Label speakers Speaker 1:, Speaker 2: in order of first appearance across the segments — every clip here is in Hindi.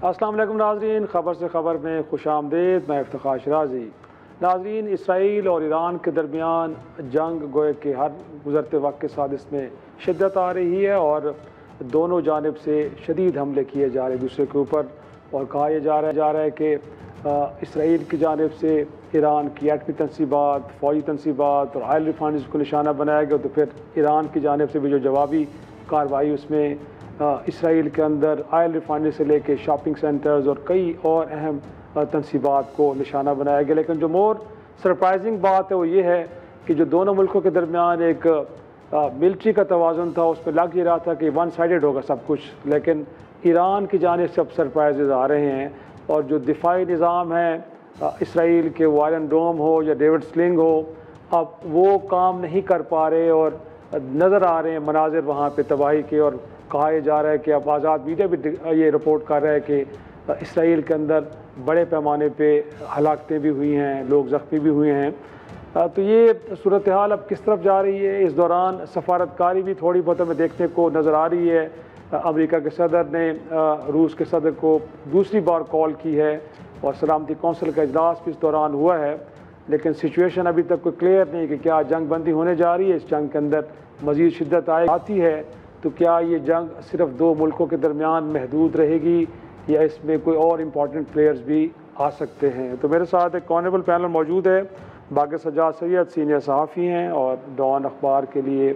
Speaker 1: अस्सलाम वालेकुम नाज़रीन, ख़बर से ख़बर में खुशामदीद। मैं इफ्तिखार शिराज़ी। नाज़रीन, इसराइल और ईरान के दरमियान जंग गोए के हर गुज़रते वक्त के साथ इसमें शिद्दत आ रही है और दोनों जानिब से शदीद हमले किए जा रहे हैं दूसरे के ऊपर। और कहा यह जा रहा है कि इसराइल की जानिब से ईरान की एटमी तनसीबात, फ़ौजी तनसीबात और ऑयल रिफाइनरीज़ को निशाना बनाया गया। तो फिर ईरान की जानिब से भी जो जवाबी कार्रवाई उसमें इसराइल के अंदर ऑयल रिफाइनरी से लेके शॉपिंग सेंटर्स और कई और अहम तनसीबात को निशाना बनाया गया। लेकिन जो मोर सरप्राइजिंग बात है वो ये है कि जो दोनों मुल्कों के दरमियान एक मिलिट्री का तवाज़ुन था, उस पर लग ही रहा था कि वन साइडेड होगा सब कुछ, लेकिन ईरान की जानिब से अब सरप्राइजेज आ रहे हैं। और जो दिफाई निज़ाम है इसराइल के, वो आयरन डोम हो या डेविड स्लिंग हो, अब वो काम नहीं कर पा रहे और नज़र आ रहे हैं मनाजिर वहाँ पे तबाही के। और कहा जा रहा है कि अब आज़ाद मीडिया भी ये रिपोर्ट कर रहा है कि इसराइल के अंदर बड़े पैमाने पे हलाकतें भी हुई हैं, लोग ज़ख्मी भी हुए हैं। तो ये सूरत हाल अब किस तरफ जा रही है। इस दौरान सफारतकारी भी थोड़ी बहुत हमें देखने को नज़र आ रही है। अमेरिका के सदर ने रूस के सदर को दूसरी बार कॉल की है और सलामती कौंसिल का इजलास भी इस दौरान हुआ है। लेकिन सिचुएशन अभी तक कोई क्लियर नहीं कि क्या जंग बंदी होने जा रही है, इस जंग के अंदर मज़ीद शिद्दत आती है तो क्या ये जंग सिर्फ दो मुल्कों के दरमियान महदूद रहेगी या इसमें कोई और इम्पॉर्टेंट प्लेयर्स भी आ सकते हैं। तो मेरे साथ एक ऑनरेबल पैनल मौजूद है। बाक़ी सज्जाद सैयद सीनियर सहाफ़ी हैं और डॉन अखबार के लिए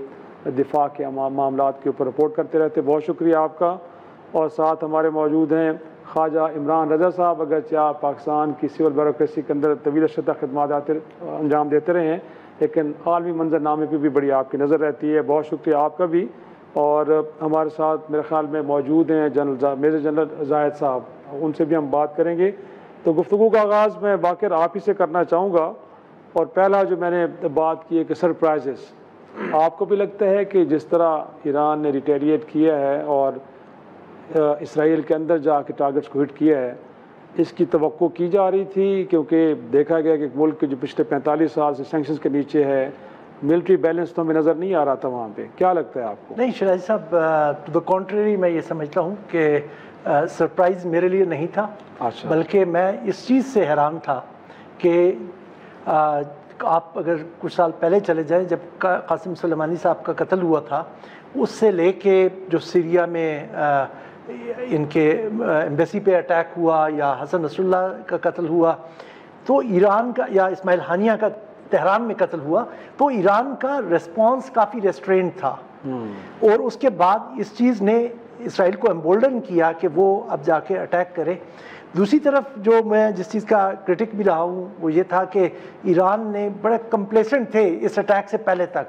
Speaker 1: दिफा के मामलात के ऊपर रिपोर्ट करते रहते। बहुत शुक्रिया आपका। और साथ हमारे मौजूद हैं ख्वाजा इमरान रज़ा साहब। अगरचे आप पाकिस्तान की सिविल ब्यूरोक्रेसी के अंदर तवील शद्दा खिदमात अंजाम देते रहे हैं, लेकिन आलमी मंजरनामे पर भी बड़ी आपकी नज़र रहती है। बहुत शुक्रिया आपका भी। और हमारे साथ मेरे ख्याल में मौजूद हैं मेजर जनरल जाहिद साहब, उनसे भी हम बात करेंगे। तो गुफ्तगू का आगाज़ मैं बाक़िर आप ही से करना चाहूँगा। और पहला जो मैंने बात की है कि सरप्राइजेस, आपको भी लगता है कि जिस तरह ईरान ने रिटेलिएट किया है और इसराइल के अंदर जाके टारगेट्स को हिट किया है, इसकी तवक्को की जा रही थी? क्योंकि देखा गया कि मुल्क जो पिछले 45 साल से सैंक्शंस के नीचे है, मिलिट्री बैलेंस तो हमें नज़र नहीं आ रहा था वहाँ पे। क्या लगता है आपको?
Speaker 2: नहीं शिराजी साहब, टू द कॉन्ट्ररी मैं ये समझता हूँ कि सरप्राइज़ मेरे लिए नहीं था।
Speaker 1: अच्छा।
Speaker 2: बल्कि मैं इस चीज़ से हैरान था कि आप अगर कुछ साल पहले चले जाएं, जब कासिम सुलेमानी साहब का कत्ल हुआ था, उससे लेके जो सीरिया में इनके एम्बेसी पे अटैक हुआ या हसन नसरुल्लाह का कत्ल हुआ, तो ईरान का, या इस्माइल हानिया का तेहरान में कत्ल हुआ, तो ईरान का रिस्पांस काफ़ी रेस्ट्रेंट था। और उसके बाद इस चीज़ ने इसराइल को एम्बोल्डन किया कि वो अब जाके अटैक करे। दूसरी तरफ जो मैं जिस चीज़ का क्रिटिक भी रहा हूँ वो ये था कि ईरान ने बड़े कंप्लेसेंट थे इस अटैक से पहले तक,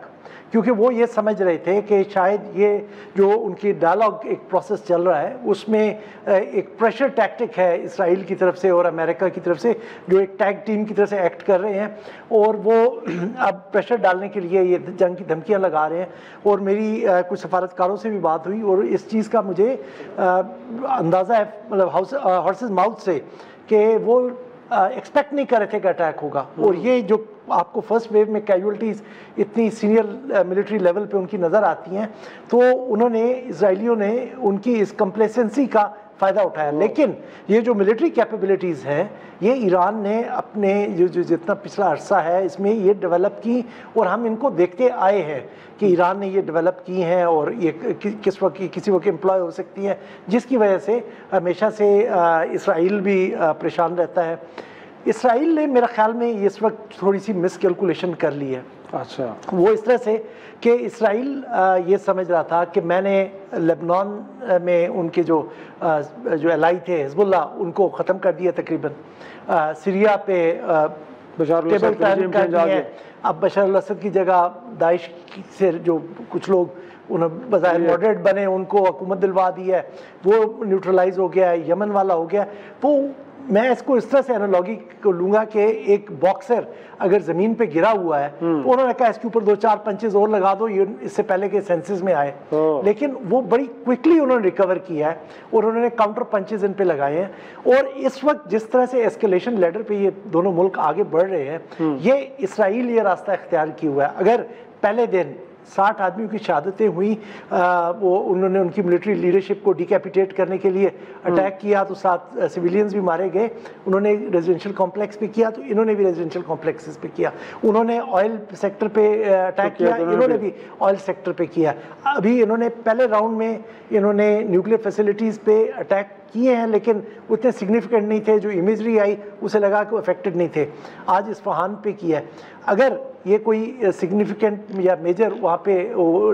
Speaker 2: क्योंकि वो ये समझ रहे थे कि शायद ये जो उनकी डायलॉग एक प्रोसेस चल रहा है उसमें एक प्रेशर टैक्टिक है इसराइल की तरफ से और अमेरिका की तरफ से, जो एक टैग टीम की तरफ से एक्ट कर रहे हैं और वो अब प्रेशर डालने के लिए ये जंग की धमकियां लगा रहे हैं। और मेरी कुछ सफारतकारों से भी बात हुई और इस चीज़ का मुझे अंदाज़ा है, मतलब हॉर्सेस माउथ से, कि वो एक्सपेक्ट नहीं कर रहे थे कि अटैक होगा। और ये जो आपको फर्स्ट वेव में कैजुअल्टीज़ इतनी सीनियर मिलिट्री लेवल पे उनकी नज़र आती हैं, तो उन्होंने, इजराइलियों ने उनकी इस कंप्लेसेंसी का फ़ायदा उठाया। लेकिन ये जो मिलिट्री कैपेबिलिटीज़ हैं, ये ईरान ने अपने जो जितना पिछला अरसा है इसमें ये डेवलप की और हम इनको देखते आए हैं कि ईरान ने ये डेवलप की हैं और ये किस वक्त किसी वक्त एम्प्लॉय हो सकती हैं, जिसकी वजह से हमेशा से इसराइल भी परेशान रहता है। इसराइल ने मेरे ख्याल में इस वक्त थोड़ी सी मिस कैलकुलेशन कर ली है।
Speaker 1: अच्छा।
Speaker 2: वो इस तरह से कि इसराइल ये समझ रहा था कि मैंने लेबनान में उनके जो एलाई थे हिजबुल्लाह, उनको ख़त्म कर दिया तकरीबन। सीरिया पे टेबल टर्न कर दिया है। अब बशर अल-असद की जगह दाइश से जो कुछ लोग उन्हें बज़ाहिर मॉडरेट बने, उनको हुकूमत दिलवा दी है, वो न्यूट्रलाइज हो गया है, यमन वाला हो गया। वो मैं इसको इस तरह से एनालॉजी को लूँगा कि एक बॉक्सर अगर ज़मीन पे गिरा हुआ है तो उन्होंने कहा इसके ऊपर 2-4 पंचेज और लगा दो, ये इससे पहले के सेंसेस में आए। लेकिन वो बड़ी क्विकली उन्होंने रिकवर किया है और उन्होंने काउंटर पंचेज इन पे लगाए हैं। और इस वक्त जिस तरह से एस्केलेशन लेडर पे ये दोनों मुल्क आगे बढ़ रहे हैं, ये इसराइल ये रास्ता इख्तियार किया हुआ है। अगर पहले दिन 60 आदमियों की शहादतें हुई। वो उन्होंने उनकी मिलिट्री लीडरशिप को डिकैपिटेट करने के लिए अटैक किया, तो 7 सिविलियंस भी मारे गए। उन्होंने रेजिडेंशियल कॉम्प्लेक्स पे किया, तो इन्होंने भी रेजिडेंशियल कॉम्प्लेक्सेस पे किया। उन्होंने ऑयल सेक्टर पे अटैक किया, इन्होंने भी ऑयल सेक्टर पे किया। अभी इन्होंने पहले राउंड में इन्होंने न्यूक्लियर फैसिलिटीज़ पे अटैक किए हैं, लेकिन उतने सिग्निफिकेंट नहीं थे। जो इमेजरी आई उसे लगा कि वो अफेक्टेड नहीं थे। आज इस्फहान पे किया है। अगर ये कोई सिग्निफिकेंट या मेजर वहाँ पे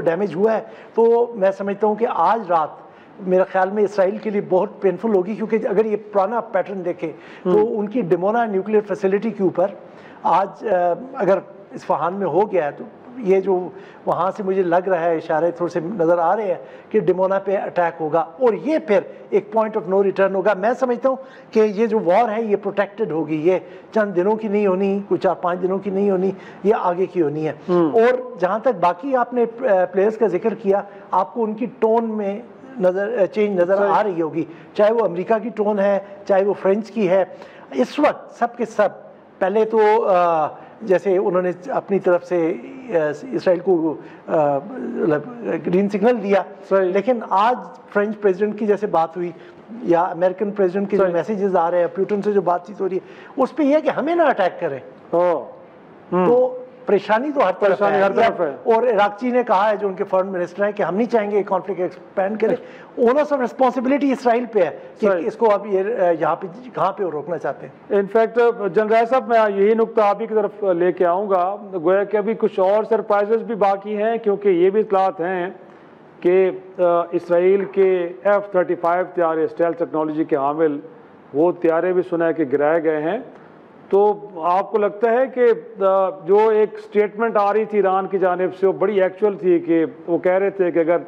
Speaker 2: डैमेज हुआ है, तो मैं समझता हूँ कि आज रात मेरे ख्याल में इसराइल के लिए बहुत पेनफुल होगी, क्योंकि अगर ये पुराना पैटर्न देखें तो उनकी डिमोना न्यूक्लियर फैसिलिटी के ऊपर आज अगर इस्फहान में हो गया है, तो ये जो वहाँ से मुझे लग रहा है, इशारे थोड़े से नज़र आ रहे हैं कि डिमोना पे अटैक होगा, और ये फिर एक पॉइंट ऑफ नो रिटर्न होगा। मैं समझता हूँ कि ये जो वॉर है ये प्रोटेक्टेड होगी, ये चंद दिनों की नहीं होनी, कुछ 4-5 दिनों की नहीं होनी, ये आगे की होनी है। और जहाँ तक बाकी आपने प्लेयर्स का जिक्र किया, आपको उनकी टोन में चेंज नज़र आ रही होगी, चाहे वो अमेरिका की टोन है, चाहे वो फ्रेंच की है। इस वक्त सब के सब पहले तो जैसे उन्होंने अपनी तरफ से इसराइल को ग्रीन सिग्नल दिया, लेकिन आज फ्रेंच प्रेसिडेंट की जैसे बात हुई या अमेरिकन प्रेसिडेंट के जो मैसेजेस आ रहे हैं, प्यूटन से जो बातचीत हो रही है, उस पर यह है कि हमें ना अटैक करें। तो परेशानी तो हर तरफ है। और इराकची ने कहा है, जो उनके फॉरेन मिनिस्टर हैं, कि हम नहीं चाहेंगे कॉन्फ्लिक्ट एक्सपैंड करे। ओनर्स ऑफ रिस्पॉन्सिबिलिटी इसराइल पे है कि इसको अब ये यहाँ पे कहाँ पे रोकना चाहते हैं।
Speaker 1: इनफैक्ट जनरल साहब, मैं यही नुक्ता आप ही की तरफ लेके आऊँगा। गोया कि अभी कुछ और सरप्राइजेस भी बाकी हैं, क्योंकि ये भी इतलात हैं कि इसराइल के F-35 त्यारे, स्टेल्थ टेक्नोलॉजी के हामिल वो त्यारे भी सुना है कि गिराए गए हैं। तो आपको लगता है कि जो एक स्टेटमेंट आ रही थी ईरान की जानिब से, वो बड़ी एक्चुअल थी, कि वो कह रहे थे कि अगर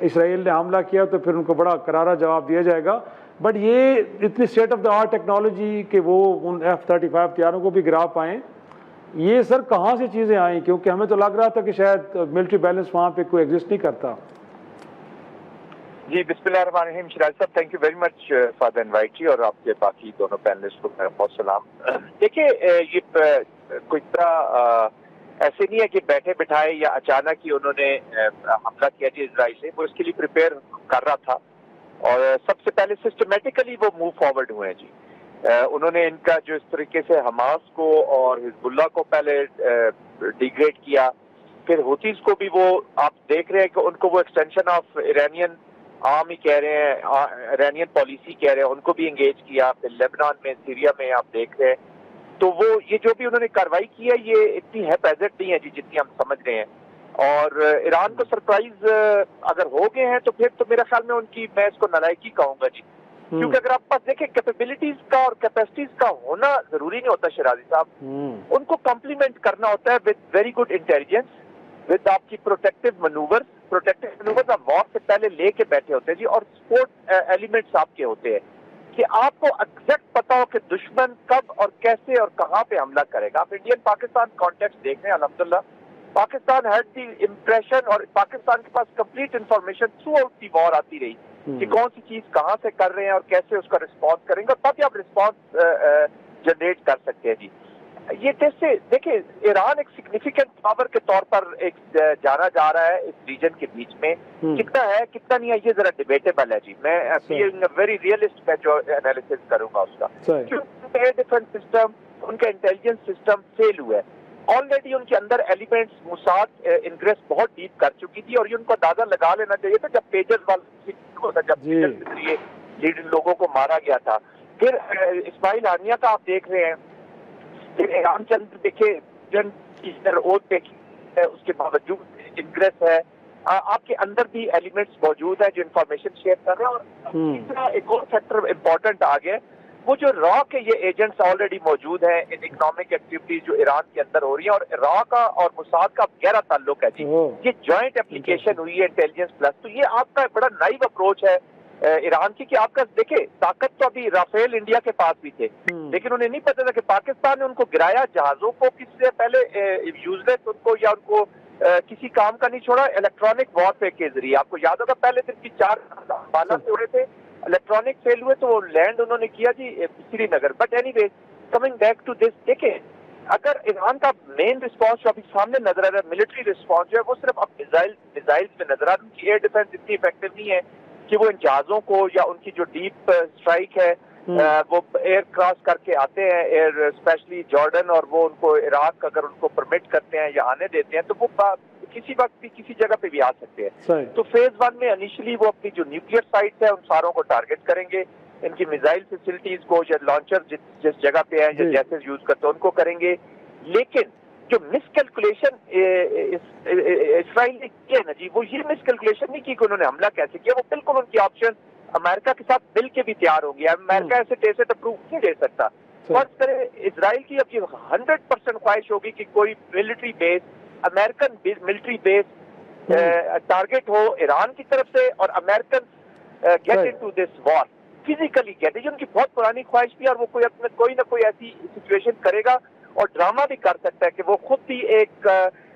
Speaker 1: इसराइल ने हमला किया तो फिर उनको बड़ा करारा जवाब दिया जाएगा, बट ये इतनी state of the art technology कि वो उन F-35 त्यारों को भी गिरा पाएँ, ये सर कहाँ से चीज़ें आई? क्योंकि हमें तो लग रहा था कि शायद मिलिट्री बैलेंस वहाँ पे कोई एग्जिस्ट नहीं करता।
Speaker 3: जी, बिस्मिल्लाहिर्रहमानिर्रहीम। शिराज साहब, thank you very much for the invite जी, और आपके बाकी दोनों पैनलिस्ट को मेरा बहुत सलाम। देखिए, ये कोई तरह ऐसे नहीं है कि बैठे बिठाए या अचानक ही उन्होंने हमला किया जी इजराइल से। वो इसके लिए प्रिपेयर कर रहा था, और सबसे पहले सिस्टमेटिकली वो मूव फॉरवर्ड हुए हैं जी। उन्होंने इनका जो इस तरीके से हमास को और हिजबुल्लाह को पहले डिग्रेड किया, फिर हुतीज को भी वो आप देख रहे हैं कि उनको वो एक्सटेंशन ऑफ इरानियन आर्म ही कह रहे हैं, इरानियन पॉलिसी कह रहे हैं, उनको भी एंगेज किया। फिर लेबनान में, सीरिया में आप देख रहे हैं। तो वो ये जो भी उन्होंने कार्रवाई की है, ये इतनी है प्रेजेंट नहीं है जी जितनी हम समझ रहे हैं। और ईरान को सरप्राइज अगर हो गए हैं, तो फिर तो मेरे ख्याल में उनकी, मैं इसको नालायकी कहूंगा जी, क्योंकि अगर आप पास देखें कैपेबिलिटीज का और कैपेसिटीज का होना जरूरी नहीं होता शराजी साहब, उनको कॉम्प्लीमेंट करना होता है with very good intelligence, with आपकी प्रोटेक्टिव मनूवर्स आप वॉर से पहले लेके बैठे होते हैं जी, और स्पोर्ट एलिमेंट्स आपके होते हैं कि आपको एग्जैक्ट पता हो कि दुश्मन कब और कैसे और कहाँ पे हमला करेगा। आप इंडियन पाकिस्तान कॉन्टेक्स्ट देख रहे हैं, अल्हम्दुलिल्लाह पाकिस्तान हैड द इम्प्रेशन, और पाकिस्तान के पास complete information throughout the war आती रही कि कौन सी चीज कहाँ से कर रहे हैं और कैसे उसका रिस्पॉन्स करेंगे, और तभी आप रिस्पॉन्स जनरेट कर सकते हैं जी। ये जैसे देखिए, ईरान एक सिग्निफिकेंट पावर के तौर पर एक जाना जा रहा है इस रीजन के बीच में। कितना है कितना नहीं है, ये जरा डिबेटेबल है जी। मैं वेरी रियलिस्ट मैं जो एनालिसिस करूंगा उसका, क्योंकि एयर डिफेंस सिस्टम, उनका इंटेलिजेंस सिस्टम फेल हुआ है ऑलरेडी। उनके अंदर एलिमेंट्स मुसाद इंग्रेस बहुत डीप कर चुकी थी, और ये उनको अंदाजा लगा लेना चाहिए था जब पेजर्स वाला जब लीड लोगों को मारा गया था। फिर इस्माइल हानिया का आप देख रहे हैं, ईरान के अंदर देखिए जन देखिए, उसके बावजूद इंग्रेस है, आपके अंदर भी एलिमेंट्स मौजूद है जो इंफॉर्मेशन शेयर कर रहे हैं। और तीसरा एक और फैक्टर इम्पोर्टेंट आ गया, वो जो रॉ के ये एजेंट्स ऑलरेडी मौजूद हैं इन इकोनॉमिक एक्टिविटीज जो ईरान के अंदर हो रही है, और रॉ का और मुसाद का गहरा ताल्लुक है जी। ये जॉइंट एप्लीकेशन हुई है इंटेलिजेंस प्लस। तो ये आपका बड़ा नाइव अप्रोच है ईरान की, कि आपका देखिए ताकत तो अभी राफेल इंडिया के पास भी थे, लेकिन उन्हें नहीं पता था कि पाकिस्तान ने उनको गिराया, जहाजों को किससे पहले यूजलेस उनको या उनको किसी काम का नहीं छोड़ा इलेक्ट्रॉनिक वॉरफेयर के जरिए। आपको याद होगा पहले दिन की 4 बाला से उड़े थे, इलेक्ट्रॉनिक फेल हुए तो वो लैंड उन्होंने किया जी Srinagar. But anyway, coming back to this, देखिए अगर ईरान का मेन रिस्पॉन्स जो अभी सामने नजर आ रहा है, मिलिट्री रिस्पॉन्स जो है वो सिर्फ अब मिसाइल्स में नजर आ रहा है। उनकी एयर डिफेंस इतनी इफेक्टिव नहीं है कि वो इन जहाजों को या उनकी जो डीप स्ट्राइक है वो एयर क्रॉस करके आते हैं, एयर स्पेशली जॉर्डन, और वो उनको इराक अगर उनको परमिट करते हैं या आने देते हैं तो वो किसी वक्त भी किसी जगह पे भी आ सकते हैं। तो फेज 1 में इनिशियली वो अपनी जो न्यूक्लियर साइट्स है उन सारों को टारगेट करेंगे, इनकी मिसाइल फैसिलिटीज को या लॉन्चर जिस जगह पे है या जैसे यूज करते हैं उनको करेंगे। लेकिन जो मिसकैलकुलेशन इसराइल ने किया है ना जी, वो ये मिसकैलकुलेशन नहीं की कि उन्होंने हमला कैसे किया, वो बिल्कुल उनकी ऑप्शन अमेरिका के साथ मिल के भी तैयार हो गया। अमेरिका ऐसे टेस्ट अप्रूव नहीं दे सकता। फर्ज करें इसराइल की अब ये 100% ख्वाहिश होगी कि कोई military base, American military base target हो ईरान की तरफ से और American get into this war, physically get. ये उनकी बहुत पुरानी ख्वाहिश भी, और वो कोई ना कोई ऐसी सिचुएशन करेगा और ड्रामा भी कर सकता है कि वो खुद भी एक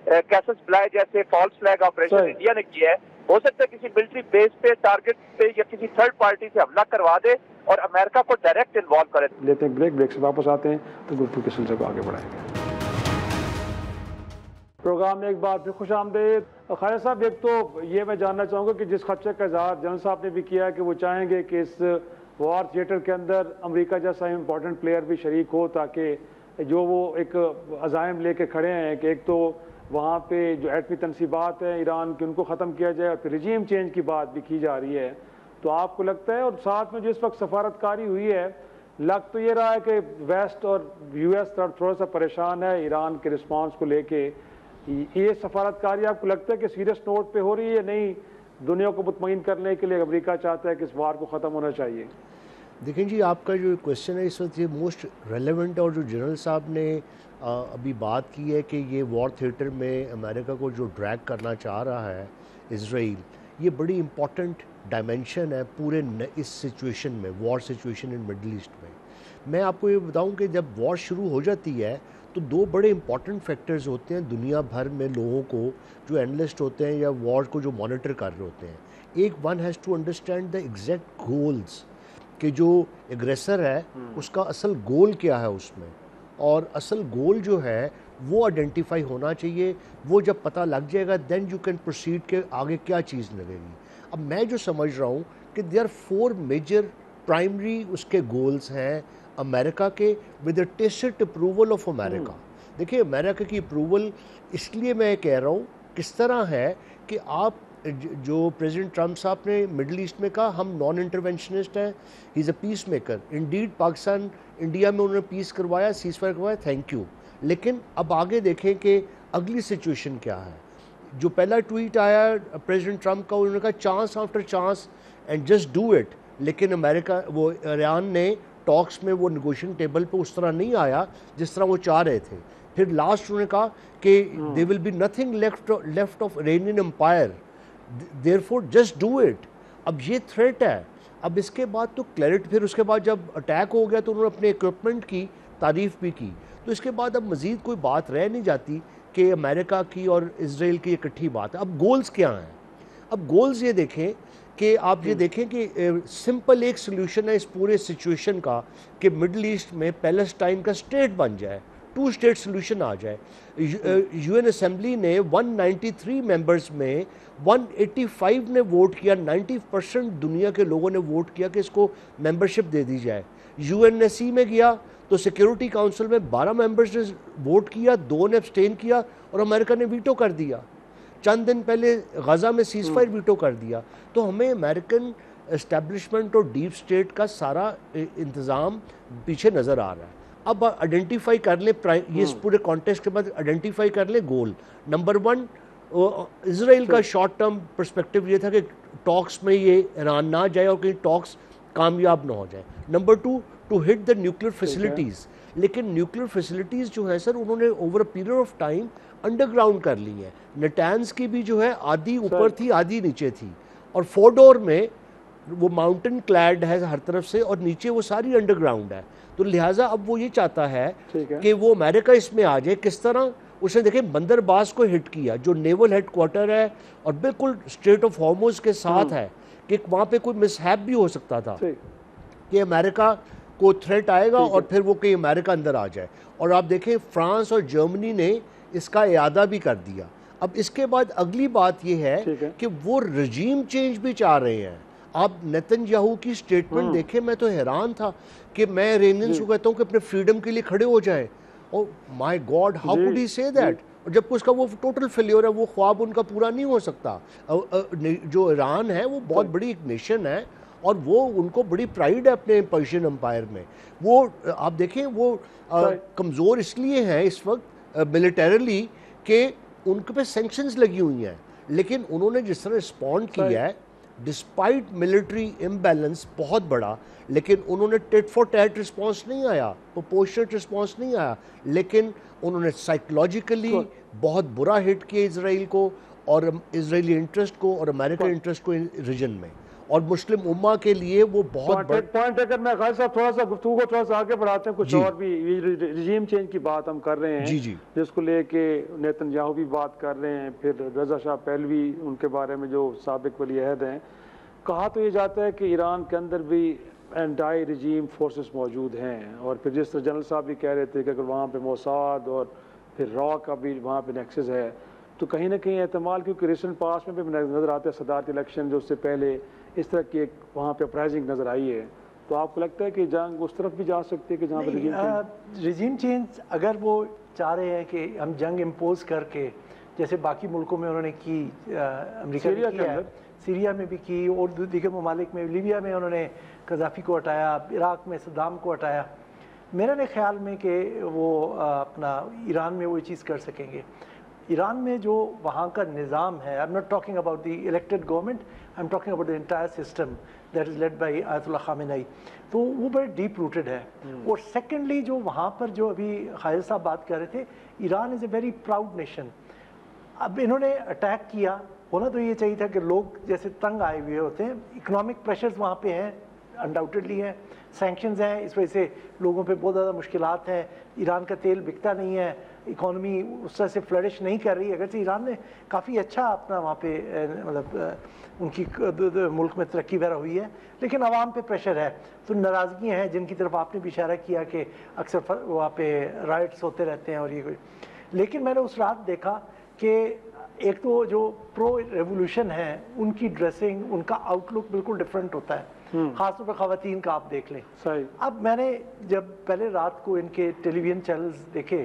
Speaker 3: कैसस ब्लाय जैसे फॉल्स फ्लैग ऑपरेशन इंडिया ने किया है, हो सकता है किसी मिलिट्री बेस पे टारगेट पे या किसी थर्ड पार्टी से हमला करवा दे और अमेरिका को डायरेक्ट इन्वॉल्व करे।
Speaker 1: लेते हैं ब्रेक से वापस आते हैं तो गुफ्तगू के सिलसिले को आगे बढ़ाएंगे। प्रोग्राम में एक बार फिर खुश आमदेद। खालिद साहब, एक तो ये मैं जानना चाहूँगा कि जिस खदशे का इजहार जनरल साहब ने भी किया है कि वो चाहेंगे कि इस वॉर थिएटर के अंदर अमेरिका जैसा इम्पोर्टेंट प्लेयर भी शरीक हो, ताकि जो वो एक अज़ाइम लेके खड़े हैं कि एक तो वहाँ पे जो एटमी तनसीबात है ईरान की उनको ख़त्म किया जाए और फिर रिजीम चेंज की बात भी की जा रही है, तो आपको लगता है, और साथ में जिस वक्त सफारतकारी हुई है, लग तो ये रहा है कि वेस्ट और यूएस थोड़ा सा परेशान है ईरान के रिस्पांस को लेके, ये सफारतकारी आपको लगता है कि सीरियस नोट पे हो रही है या नहीं? दुनिया को मुतमईन करने के लिए अमेरिका चाहता है कि इस वार को ख़त्म होना चाहिए।
Speaker 4: देखें जी, आपका जो क्वेश्चन है इस वक्त ये मोस्ट रेलेवेंट, और जो जनरल साहब ने अभी बात की है कि ये वॉर थिएटर में अमेरिका को जो ड्रैग करना चाह रहा है इसराइल, ये बड़ी इम्पॉर्टेंट डायमेंशन है पूरे इस सिचुएशन में, war situation in middle east में। मैं आपको ये बताऊं कि जब वॉर शुरू हो जाती है तो दो बड़े इंपॉर्टेंट फैक्टर्स होते हैं दुनिया भर में लोगों को, जो एनालिस्ट होते हैं या वॉर को जो मॉनिटर कर रहे होते हैं। एक, one has to understand the exact goals कि जो एग्रेसर है उसका असल गोल क्या है उसमें, और असल गोल जो है वो आइडेंटिफाई होना चाहिए। वो जब पता लग जाएगा देन यू कैन प्रोसीड के आगे क्या चीज़ लगेगी। अब मैं जो समझ रहा हूँ कि देयर आर 4 मेजर प्राइमरी उसके गोल्स हैं अमेरिका के, with the tacit approval of America. देखिए, अमेरिका की अप्रूवल इसलिए मैं कह रहा हूँ किस तरह है कि आप जो प्रेसिडेंट ट्रंप साहब ने मिडल ईस्ट में कहा हम नॉन इंटरवेंशनिस्ट हैं, he is a peace maker. Indeed Pakistan India में उन्होंने पीस करवाया, सीज फायर करवाया, थैंक यू। लेकिन अब आगे देखें कि अगली सिचुएशन क्या है। जो पहला ट्वीट आया प्रेसिडेंट ट्रंप का, उन्होंने कहा chance after chance and just do it. लेकिन अमेरिका, वो ईरान ने टॉक्स में वो नेगोशिएशन टेबल पे उस तरह नहीं आया जिस तरह वो चाह रहे थे। फिर लास्ट उन्होंने कहा कि they will be nothing left of Iranian empire, therefore just do it. अब ये थ्रेट है। अब इसके बाद तो क्लैरिटी, फिर उसके बाद जब अटैक हो गया तो उन्होंने अपने इक्विपमेंट की तारीफ़ भी की। तो इसके बाद अब मज़ीद कोई बात रह नहीं जाती कि अमेरिका की और इजराइल की इकट्ठी बात है। अब गोल्स क्या हैं? अब गोल्स ये देखें कि आप ये देखें कि सिंपल एक सोल्यूशन है इस पूरे सिचुएशन का कि मिडल ईस्ट में पैलेस्टाइन का स्टेट बन जाए, 2 स्टेट सोल्यूशन आ जाए। यूएन असेंबली ने 193 मेंबर्स में 185 ने वोट किया, 90% दुनिया के लोगों ने वोट किया कि इसको मेंबरशिप दे दी जाए। यूएनएससी में गया तो सिक्योरिटी काउंसिल में 12 मेंबर्स ने वोट किया, 2 ने अब्सटेन किया और अमेरिका ने वीटो कर दिया। चंद दिन पहले गजा में सीज फायर वीटो कर दिया। तो हमें अमेरिकन एस्टेब्लिशमेंट और डीप स्टेट का सारा इंतज़ाम पीछे नज़र आ रहा है। अब आइडेंटिफाई कर ले, ये इस पूरे कॉन्टेक्स्ट के बाद आइडेंटिफाई कर ले गोल। नंबर 1, इजराइल का शॉर्ट टर्म पर्सपेक्टिव ये था कि टॉक्स में ये ईरान ना जाए और कहीं टॉक्स कामयाब ना हो जाए। Number 2, to hit the nuclear facilities. लेकिन न्यूक्लियर फैसिलिटीज़ जो है सर, उन्होंने over a period of time underground कर ली है। नेटान्स की भी जो है आधी ऊपर थी आधी नीचे थी, और फोर्डोर में वो माउंटेन क्लैड है हर तरफ से और नीचे वो सारी अंडरग्राउंड है। तो लिहाजा अब वो ये चाहता है कि वो अमेरिका इसमें आ जाए। किस तरह? उसने देखे बंदरबास को हिट किया जो नेवल हेडक्वार्टर है और बिल्कुल स्ट्रेट ऑफ हॉर्मुज के साथ है, कि वहाँ पे कोई मिसहैप भी हो सकता था कि अमेरिका को थ्रेट आएगा और फिर वो कहीं अमेरिका अंदर आ जाए। और आप देखें फ्रांस और जर्मनी ने इसका इयादा भी कर दिया। अब इसके बाद अगली बात ये है कि वो रजीम चेंज भी चाह रहे हैं। आप नेतन्याहू की स्टेटमेंट देखें, मैं तो हैरान था कि मैं इरानियंस को कहता हूँ कि अपने फ्रीडम के लिए खड़े हो जाएं। और my God, how could he say that? और जबकि उसका वो टोटल फेलियर है, वो ख्वाब उनका पूरा नहीं हो सकता। जो ईरान है वो बहुत बड़ी एक नेशन है और वो उनको बड़ी प्राइड है अपने पर्शियन एम्पायर में। वो आप देखें वो कमज़ोर इसलिए हैं इस वक्त मिलिटरली कि उनके पे सैंक्शंस लगी हुई हैं, लेकिन उन्होंने जिस तरह रिस्पॉन्ड किया है डिस्पाइट मिलिट्री इम्बैलेंस बहुत बड़ा, लेकिन उन्होंने टिट फॉर टैट रिस्पॉन्स नहीं आया, प्रोपोर्शनेट रिस्पॉन्स नहीं आया, लेकिन उन्होंने साइकोलॉजिकली बहुत बुरा हिट किया इसराइल को और इजरायली इंटरेस्ट को और अमेरिकन इंटरेस्ट को रीजन में, और मुस्लिम उम्मा के लिए वो बहुत बड़ा
Speaker 1: पॉइंट है। अगर मैं खालिद साहब थोड़ा सा गुफ्तगू को थोड़ा सा आगे बढ़ाते हैं, कुछ और भी रिजीम चेंज की बात हम कर रहे हैं
Speaker 4: जी जी,
Speaker 1: जिसको लेके नेतन्याहू भी बात कर रहे हैं, फिर रजा शाह पहलवी उनके बारे में जो साबिक वली अहद हैं। कहा तो ये जाता है कि ईरान के अंदर भी एंटी रिजीम फोर्सेस मौजूद हैं, और फिर जिस तरह जनरल साहब भी कह रहे थे कि अगर वहाँ पे मोसाद और फिर रॉ का भी वहाँ पे नेक्सस है, तो कहीं ना कहीं एहतमाल, क्योंकि रिसेंट पास में भी नज़र आता है सदारती इलेक्शन जो उससे पहले इस तरह की एक वहाँ पे अपराइजिंग नज़र आई है, तो आपको लगता है कि जंग उस तरफ भी जा सकती है कि जहाँ पर
Speaker 2: रिजीम चेंज अगर वो चाह रहे हैं कि हम जंग इम्पोज करके जैसे बाकी मुल्कों में उन्होंने की, अमेरिका ने किया है, सीरिया में भी की और दीगर ममालिक में, लीबिया में उन्होंने कज़ाफ़ी को हटाया, इराक़ में सद्दाम को हटाया, मेरा नहीं ख्याल में कि वो अपना ईरान में वो चीज़ कर सकेंगे। ईरान में जो वहाँ का निज़ाम है, I am not talking about the elected government, I am talking about the entire system that is led by Ayatollah Khamenei, तो वो बड़े डीप रूटेड है। और सेकेंडली जो वहाँ पर जो अभी खालिद साहब बात कर रहे थे, Iran is a very proud nation. अब इन्होंने अटैक किया, होना तो ये चाहिए था कि लोग जैसे तंग आए हुए होते हैं, इकोनॉमिक प्रेशर्स वहाँ पे हैं, अनडाउटेडली हैं, सैंक्शंस हैं, इस वजह से लोगों पे बहुत ज़्यादा मुश्किलात हैं, ईरान का तेल बिकता नहीं है, इकॉनमी उस तरह से फ्लरिश नहीं कर रही। अगरचे ईरान ने काफ़ी अच्छा अपना वहाँ पे मतलब उनकी मुल्क में तरक्की वगैरह हुई है, लेकिन आवाम पे प्रेशर है, तो नाराज़गी हैं जिनकी तरफ आपने भी इशारा किया कि अक्सर वहाँ पे राइट्स होते रहते हैं और ये कोई। लेकिन मैंने उस रात देखा कि एक तो जो प्रो रेवोल्यूशन है उनकी ड्रेसिंग, उनका आउटलुक बिल्कुल डिफरेंट होता है, खासतौर पर ख़वातीन का आप देख लें। सही। अब मैंने जब पहले रात को इनके टेलीविज़न चैनल्स देखे,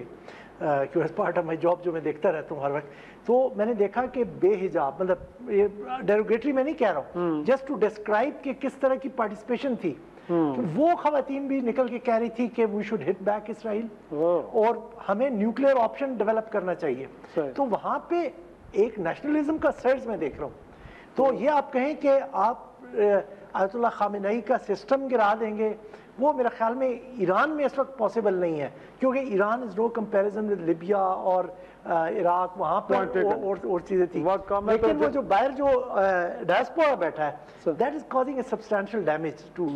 Speaker 2: क्योंकि as part of my job जो मैं देखता रहता हूँ हर वक्त, तो मैंने देखा कि बेहिजाब, मतलब ये डेरोगेटरी मैं नहीं कह रहा हूँ, जस्ट टू डिस्क्राइब कि किस तरह की पार्टिसिपेशन थी, तो वो ख़वातीन भी निकल के कह रही थी कि we should hit back Israel और हमें न्यूक्लियर ऑप्शन डेवलप करना चाहिए। तो वहाँ पे एक नेशनलिज्म का सर्ज मैं देख रहा हूँ। तो ये आप कहें कि आप आयतुल्लाह खामेनी का सिस्टम गिरा देंगे, वो मेरे ख्याल में ईरान में इस वक्त पॉसिबल नहीं है, क्योंकि Iran is no comparison with Libya और इराक, वहाँ पर और चीज़ें थी, लेकिन वो जो बाहर जो डायस्पोरा बैठा है that is causing a substantial damage to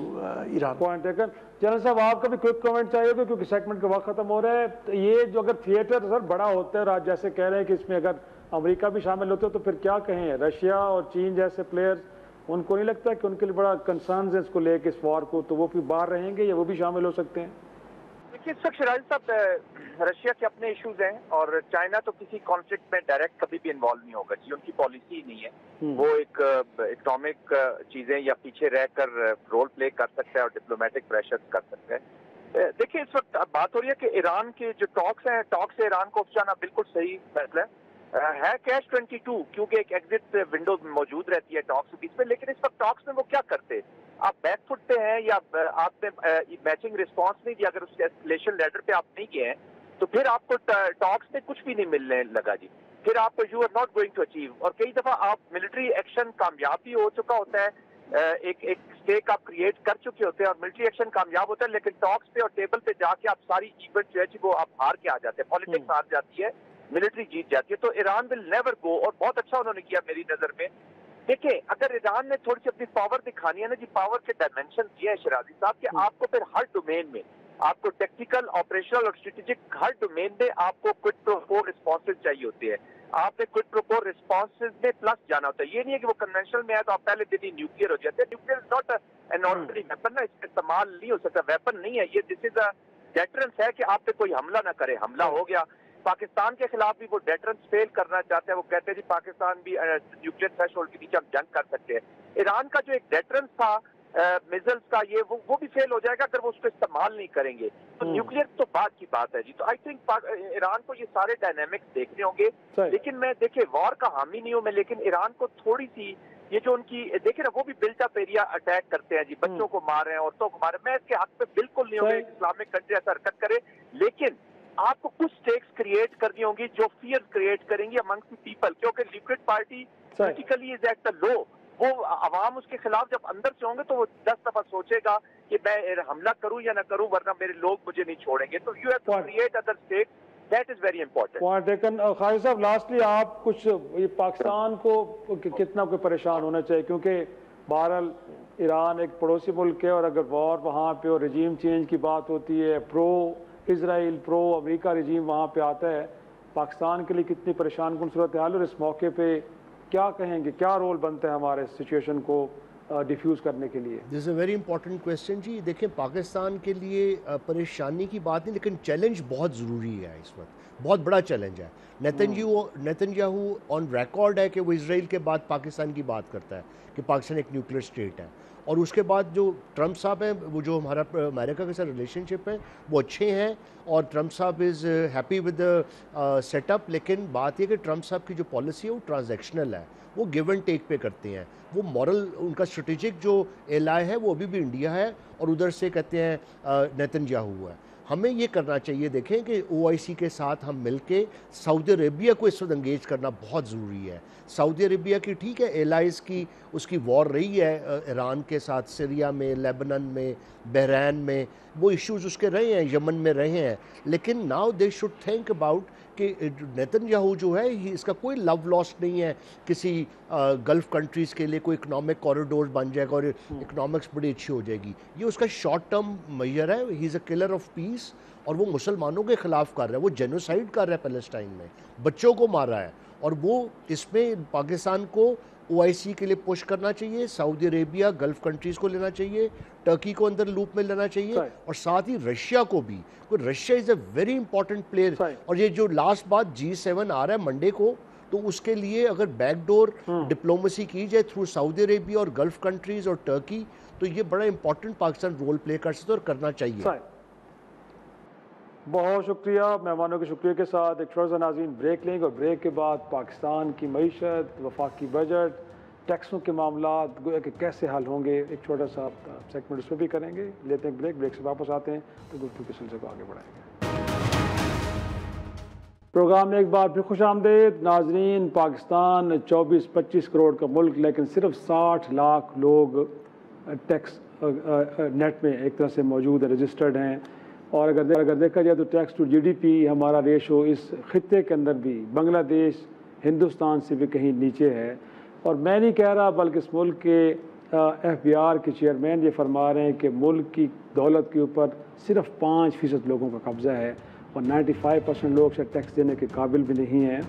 Speaker 2: Iran.
Speaker 1: Point taken. General साहब आपका भी क्विक कमेंट चाहिए होगा क्योंकि सेगमेंट का वक्त खत्म हो रहा है। तो ये जो अगर थिएटर सर बड़ा होता है और आप जैसे कह रहे हैं कि इसमें अगर अमेरिका भी शामिल होते तो फिर क्या कहें, रशिया और चीन जैसे प्लेयर्स, उनको नहीं लगता कि उनके लिए बड़ा कंसर्न है इसको लेके, इस वॉर को, तो वो भी बाहर रहेंगे या वो भी शामिल हो सकते हैं?
Speaker 3: देखिए इस वक्त शराज साहब, रशिया के अपने इश्यूज हैं और चाइना तो किसी कॉन्फ्लिक्ट में डायरेक्ट कभी भी इन्वॉल्व नहीं होगा जी, उनकी पॉलिसी ही नहीं है। वो एक इकोनॉमिक चीजें या पीछे रहकर रोल प्ले कर सकता है और डिप्लोमेटिक प्रेशर कर सकता है। देखिए इस वक्त बात हो रही है कि ईरान के जो टॉक्स हैं, टॉक्स से ईरान को उपजाना बिल्कुल सही फैसला है कैश 22, क्योंकि एक एग्जिट विंडो मौजूद रहती है टॉक्स के बीच में। लेकिन इस वक्त टॉक्स में वो क्या करते, आप बैकफुट पे हैं या आपने मैचिंग रिस्पांस नहीं दिया, अगर उस एस्केलेशन लेडर पे आप नहीं गए हैं तो फिर आपको टॉक्स में कुछ भी नहीं मिलने लगा जी, फिर आपको you are not going to achieve. और कई दफा आप मिलिट्री एक्शन कामयाब भी हो चुका होता है, एक स्टेक आप क्रिएट कर चुके होते हैं और मिलिट्री एक्शन कामयाब होता है, लेकिन टॉक्स पे और टेबल पे जाके आप सारी इवेंट जो है वो आप हार के आ जाते हैं, पॉलिटिक्स हार जाती है, मिलिट्री जीत जाती है। तो ईरान विल नेवर गो, और बहुत अच्छा उन्होंने किया मेरी नजर में। देखिए अगर ईरान ने थोड़ी सी अपनी पावर दिखानी है ना जी, पावर के डायमेंशन दिए हैं शराजी साहब कि आपको फिर हर डोमेन में, आपको टेक्निकल, ऑपरेशनल और स्ट्रेटेजिक हर डोमेन में आपको क्विक प्रो क्वो रिस्पॉन्सेज चाहिए होते हैं। आपने क्विड प्रो को रिस्पॉन्सेज में प्लस जाना होता है। ये नहीं है कि वो कन्वेंशनल में है तो आप पहले दिन ही न्यूक्लियर हो जाते हैं। Nuclear is not an ordinary weapon ना, इसका इस्तेमाल नहीं हो सकता, वेपन नहीं है ये। दिस इज अ डेटरेंस है कि आप पे कोई हमला ना करे। हमला हो गया, पाकिस्तान के खिलाफ भी वो डेटरेंस फेल करना चाहते हैं। वो कहते हैं जी पाकिस्तान भी न्यूक्लियर थ्रेशोल्ड के नीचे हम जंग कर सकते हैं। ईरान का जो एक डेटरेंस था मिसाइल्स का, ये वो भी फेल हो जाएगा अगर वो उसको इस्तेमाल नहीं करेंगे। तो न्यूक्लियर तो बाद की बात है जी। तो आई थिंक ईरान को ये सारे डायनेमिक्स देखने होंगे। लेकिन मैं देखिए वॉर का हामी नहीं हूं मैं, लेकिन ईरान को थोड़ी सी ये जो उनकी देखिए ना, वो भी बिल्ट अप एरिया अटैक करते हैं जी, बच्चों को मार रहे हैं, औरतों को मार रहे हैं। मैं इसके हक पे बिल्कुल नहीं हूँ इस्लामिक कंट्री ऐसा हरकत करे, लेकिन आपको कुछ स्टेक्स क्रिएट करनी होंगी जो फियर क्रिएट करेंगी अमंग्स द पीपल, क्योंकि liquid party politically is at the low. वो अवाम उसके खिलाफ जब अंदर से होंगे तो वो 10 दफा सोचेगा कि मैं हमला करूं या ना करूं, वरना मेरे लोग मुझे नहीं छोड़ेंगे। तो you have to create other state, that is very important
Speaker 1: point taken. Khalid साहब, लास्टली आप कुछ ये पाकिस्तान को कितना कोई परेशान होना चाहिए, क्योंकि बहरहाल ईरान एक पड़ोसी मुल्क है और अगर वॉर वहाँ पे और रजीम चेंज की बात होती है, प्रो इसराइल प्रो अमेरिका रजीम वहाँ पे आता है, पाकिस्तान के लिए कितनी परेशान कुन सूरत हाल। और इस मौके पे क्या कहेंगे, क्या रोल बनता है हमारे सिचुएशन को डिफ्यूज़ करने के लिए?
Speaker 4: This is a very important question जी। देखें, पाकिस्तान के लिए परेशानी की बात नहीं, लेकिन चैलेंज बहुत ज़रूरी है इस वक्त, बहुत बड़ा चैलेंज है। नेतन्याहू ऑन रिकॉर्ड है कि वो इसराइल के बाद पाकिस्तान की बात करता है कि पाकिस्तान एक न्यूक्लियर स्टेट है। और उसके बाद जो ट्रंप साहब हैं, वो जो हमारा अमेरिका के साथ रिलेशनशिप है वो अच्छे हैं और ट्रंप साहब is happy with the setup. लेकिन बात यह कि ट्रंप साहब की जो पॉलिसी है वो ट्रांजैक्शनल है, वो गिव एंड टेक पे करते हैं। वो मॉरल उनका स्ट्रेटेजिक जो एलाय है वो अभी भी इंडिया है और उधर से कहते हैं नेतन्याहू है। हमें ये करना चाहिए, देखें कि OIC के साथ हम मिलके सऊदी अरेबिया को इस वक्त एंगेज करना बहुत ज़रूरी है। सऊदी अरेबिया की ठीक है एलाइज़ की उसकी वॉर रही है ईरान के साथ, सीरिया में, लेबनान में, बहरैन में, वो इश्यूज उसके रहे हैं, यमन में रहे हैं। लेकिन now they should think about कि नेतन्याहू जो है इसका कोई लव लॉस नहीं है किसी गल्फ़ कंट्रीज़ के लिए, कोई इकनॉमिक कॉरिडोर बन जाएगा और इकनॉमिक्स बड़ी अच्छी हो जाएगी। ये उसका शॉर्ट टर्म मेजर है। He is a killer of peace और वो मुसलमानों के ख़िलाफ़ कर रहा है, वो जेनोसाइड कर रहा है पैलेस्टाइन में, बच्चों को मार रहा है। और वो इसमें पाकिस्तान को OIC के लिए पुश करना चाहिए, सऊदी अरेबिया, गल्फ़ कंट्रीज़ को लेना चाहिए, टर्की को अंदर लूप में लेना चाहिए और साथ ही रशिया को भी। Russia is a very important player. और ये जो लास्ट बात G7 आ रहा है मंडे को, तो उसके लिए अगर बैकडोर डिप्लोमेसी की जाए थ्रू सऊदी अरेबिया और गल्फ़ कंट्रीज़ और टर्की, तो ये बड़ा इंपॉर्टेंट पाकिस्तान रोल प्ले कर सकता है और करना चाहिए।
Speaker 1: बहुत शुक्रिया। मेहमानों के शुक्रिया के साथ एक छोटा सा नाज़रीन ब्रेक लेंगे और ब्रेक के बाद पाकिस्तान की मईशत, वफाकी बजट, टैक्सों के मामलात गोया कि कैसे हल होंगे, एक छोटा सा सेगमेंट उसमें भी करेंगे। लेते हैं ब्रेक से वापस आते हैं तो गुफ्तगू के सिलसिले को आगे बढ़ाएंगे। प्रोग्राम में एक बार फिर खुश आमदेद नाज़रीन। पाकिस्तान 24-25 करोड़ का मुल्क, लेकिन सिर्फ 60 लाख लोग टैक्स नेट में एक तरह से मौजूद है, रजिस्टर्ड हैं। और अगर देखा जाए तो टैक्स टू GDP हमारा रेशो इस खित्ते के अंदर भी बांग्लादेश हिंदुस्तान से भी कहीं नीचे है। और मैं नहीं कह रहा, बल्कि इस मुल्क के FBR के चेयरमैन ये फरमा रहे हैं कि मुल्क की दौलत के ऊपर सिर्फ 5% लोगों का कब्ज़ा है और 95% लोग शायद टैक्स देने के काबिल भी नहीं हैं।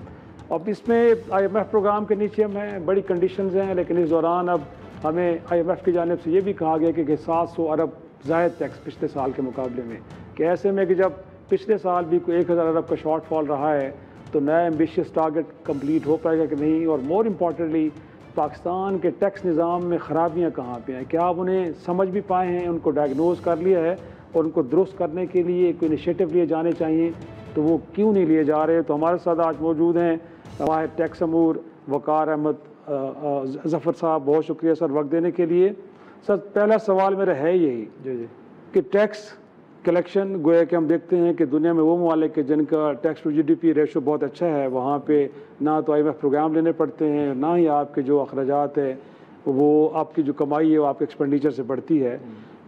Speaker 1: अब इसमें IMF प्रोग्राम के नीचे हम हैं, बड़ी कंडीशंस हैं, लेकिन इस दौरान अब हमें IMF की जानिब से ये भी कहा गया कि 700 अरब ज़ायद टैक्स पिछले साल के मुकाबले में, कि ऐसे में कि जब पिछले साल भी कोई 1000 अरब का शॉर्टफॉल रहा है तो नया एम्बिशियस टारगेट कंप्लीट हो पाएगा कि नहीं। और मोर इम्पॉर्टेंटली पाकिस्तान के टैक्स निज़ाम में ख़राबियाँ कहाँ पे हैं, क्या आप उन्हें समझ भी पाए हैं, उनको डायग्नोज कर लिया है और उनको दुरुस्त करने के लिए कोई इनिशिएटिव लिए जाने चाहिए, तो वो क्यों नहीं लिए जा रहे। तो हमारे साथ आज मौजूद हैं हमारे टैक्स अमूर वकार अहमद ज़फ़र साहब। बहुत शुक्रिया सर वक्त देने के लिए। सर, पहला सवाल मेरा है यही कि टैक्स कलेक्शन, गोया कि हम देखते हैं कि दुनिया में वो ममालिक के जिनका टैक्स टू GDP रेशो बहुत अच्छा है, वहाँ पे ना तो IMF प्रोग्राम लेने पड़ते हैं, ना ही आपके जो अखराजात है वो आपकी जो कमाई है वो आपके एक्सपेंडिचर से बढ़ती है।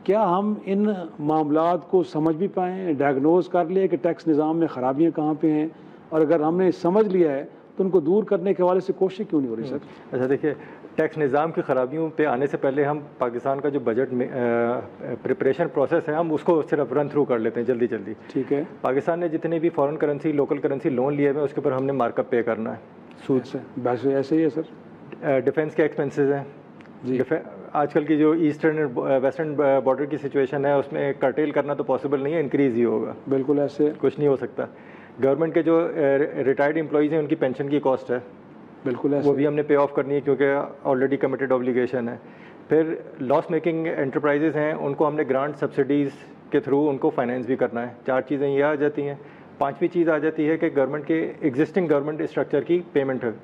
Speaker 1: क्या हम इन मामलात को समझ भी पाएँ, डायग्नोज कर लिए कि टैक्स निज़ाम में ख़राबियाँ कहाँ पे हैं? और अगर हमने समझ लिया है तो उनको दूर करने के हवाले से कोशिश क्यों नहीं हो रही सर?
Speaker 5: अच्छा देखिए, टैक्स निज़ाम की ख़राबियों पे आने से पहले हम पाकिस्तान का जो बजट में प्रिपरेशन प्रोसेस है हम उसको सिर्फ रन थ्रू कर लेते हैं जल्दी जल्दी।
Speaker 1: ठीक है।
Speaker 5: पाकिस्तान ने जितने भी foreign currency local currency loan लिए हुए उसके ऊपर हमने मार्कअप पे करना है, सूद से।
Speaker 1: वैसे ऐसे ही है सर।
Speaker 5: डिफेंस के एक्सपेंसेस हैं
Speaker 1: जी।
Speaker 5: आजकल की जो ईस्टर्न वेस्टर्न बॉर्डर की सिचुएशन है उसमें कर्टेल करना तो पॉसिबल नहीं है, इंक्रीज़ ही होगा।
Speaker 1: बिल्कुल ऐसे
Speaker 5: कुछ नहीं हो सकता। गवर्नमेंट के जो रिटायर्ड एम्प्लॉइज़ हैं उनकी पेंशन की कॉस्ट है,
Speaker 1: बिल्कुल ऐसे
Speaker 5: वो भी हमने पे ऑफ करनी है क्योंकि ऑलरेडी कमिटेड ऑब्लिगेशन है। फिर लॉस मेकिंग एंटरप्राइजेज हैं उनको हमने ग्रांट सब्सिडीज़ के थ्रू उनको फाइनेंस भी करना है। 4 चीज़ें ये आ जाती हैं। 5वीं चीज़ आ जाती है कि गवर्नमेंट के एग्जिस्टिंग गवर्नमेंट स्ट्रक्चर की पेमेंट है,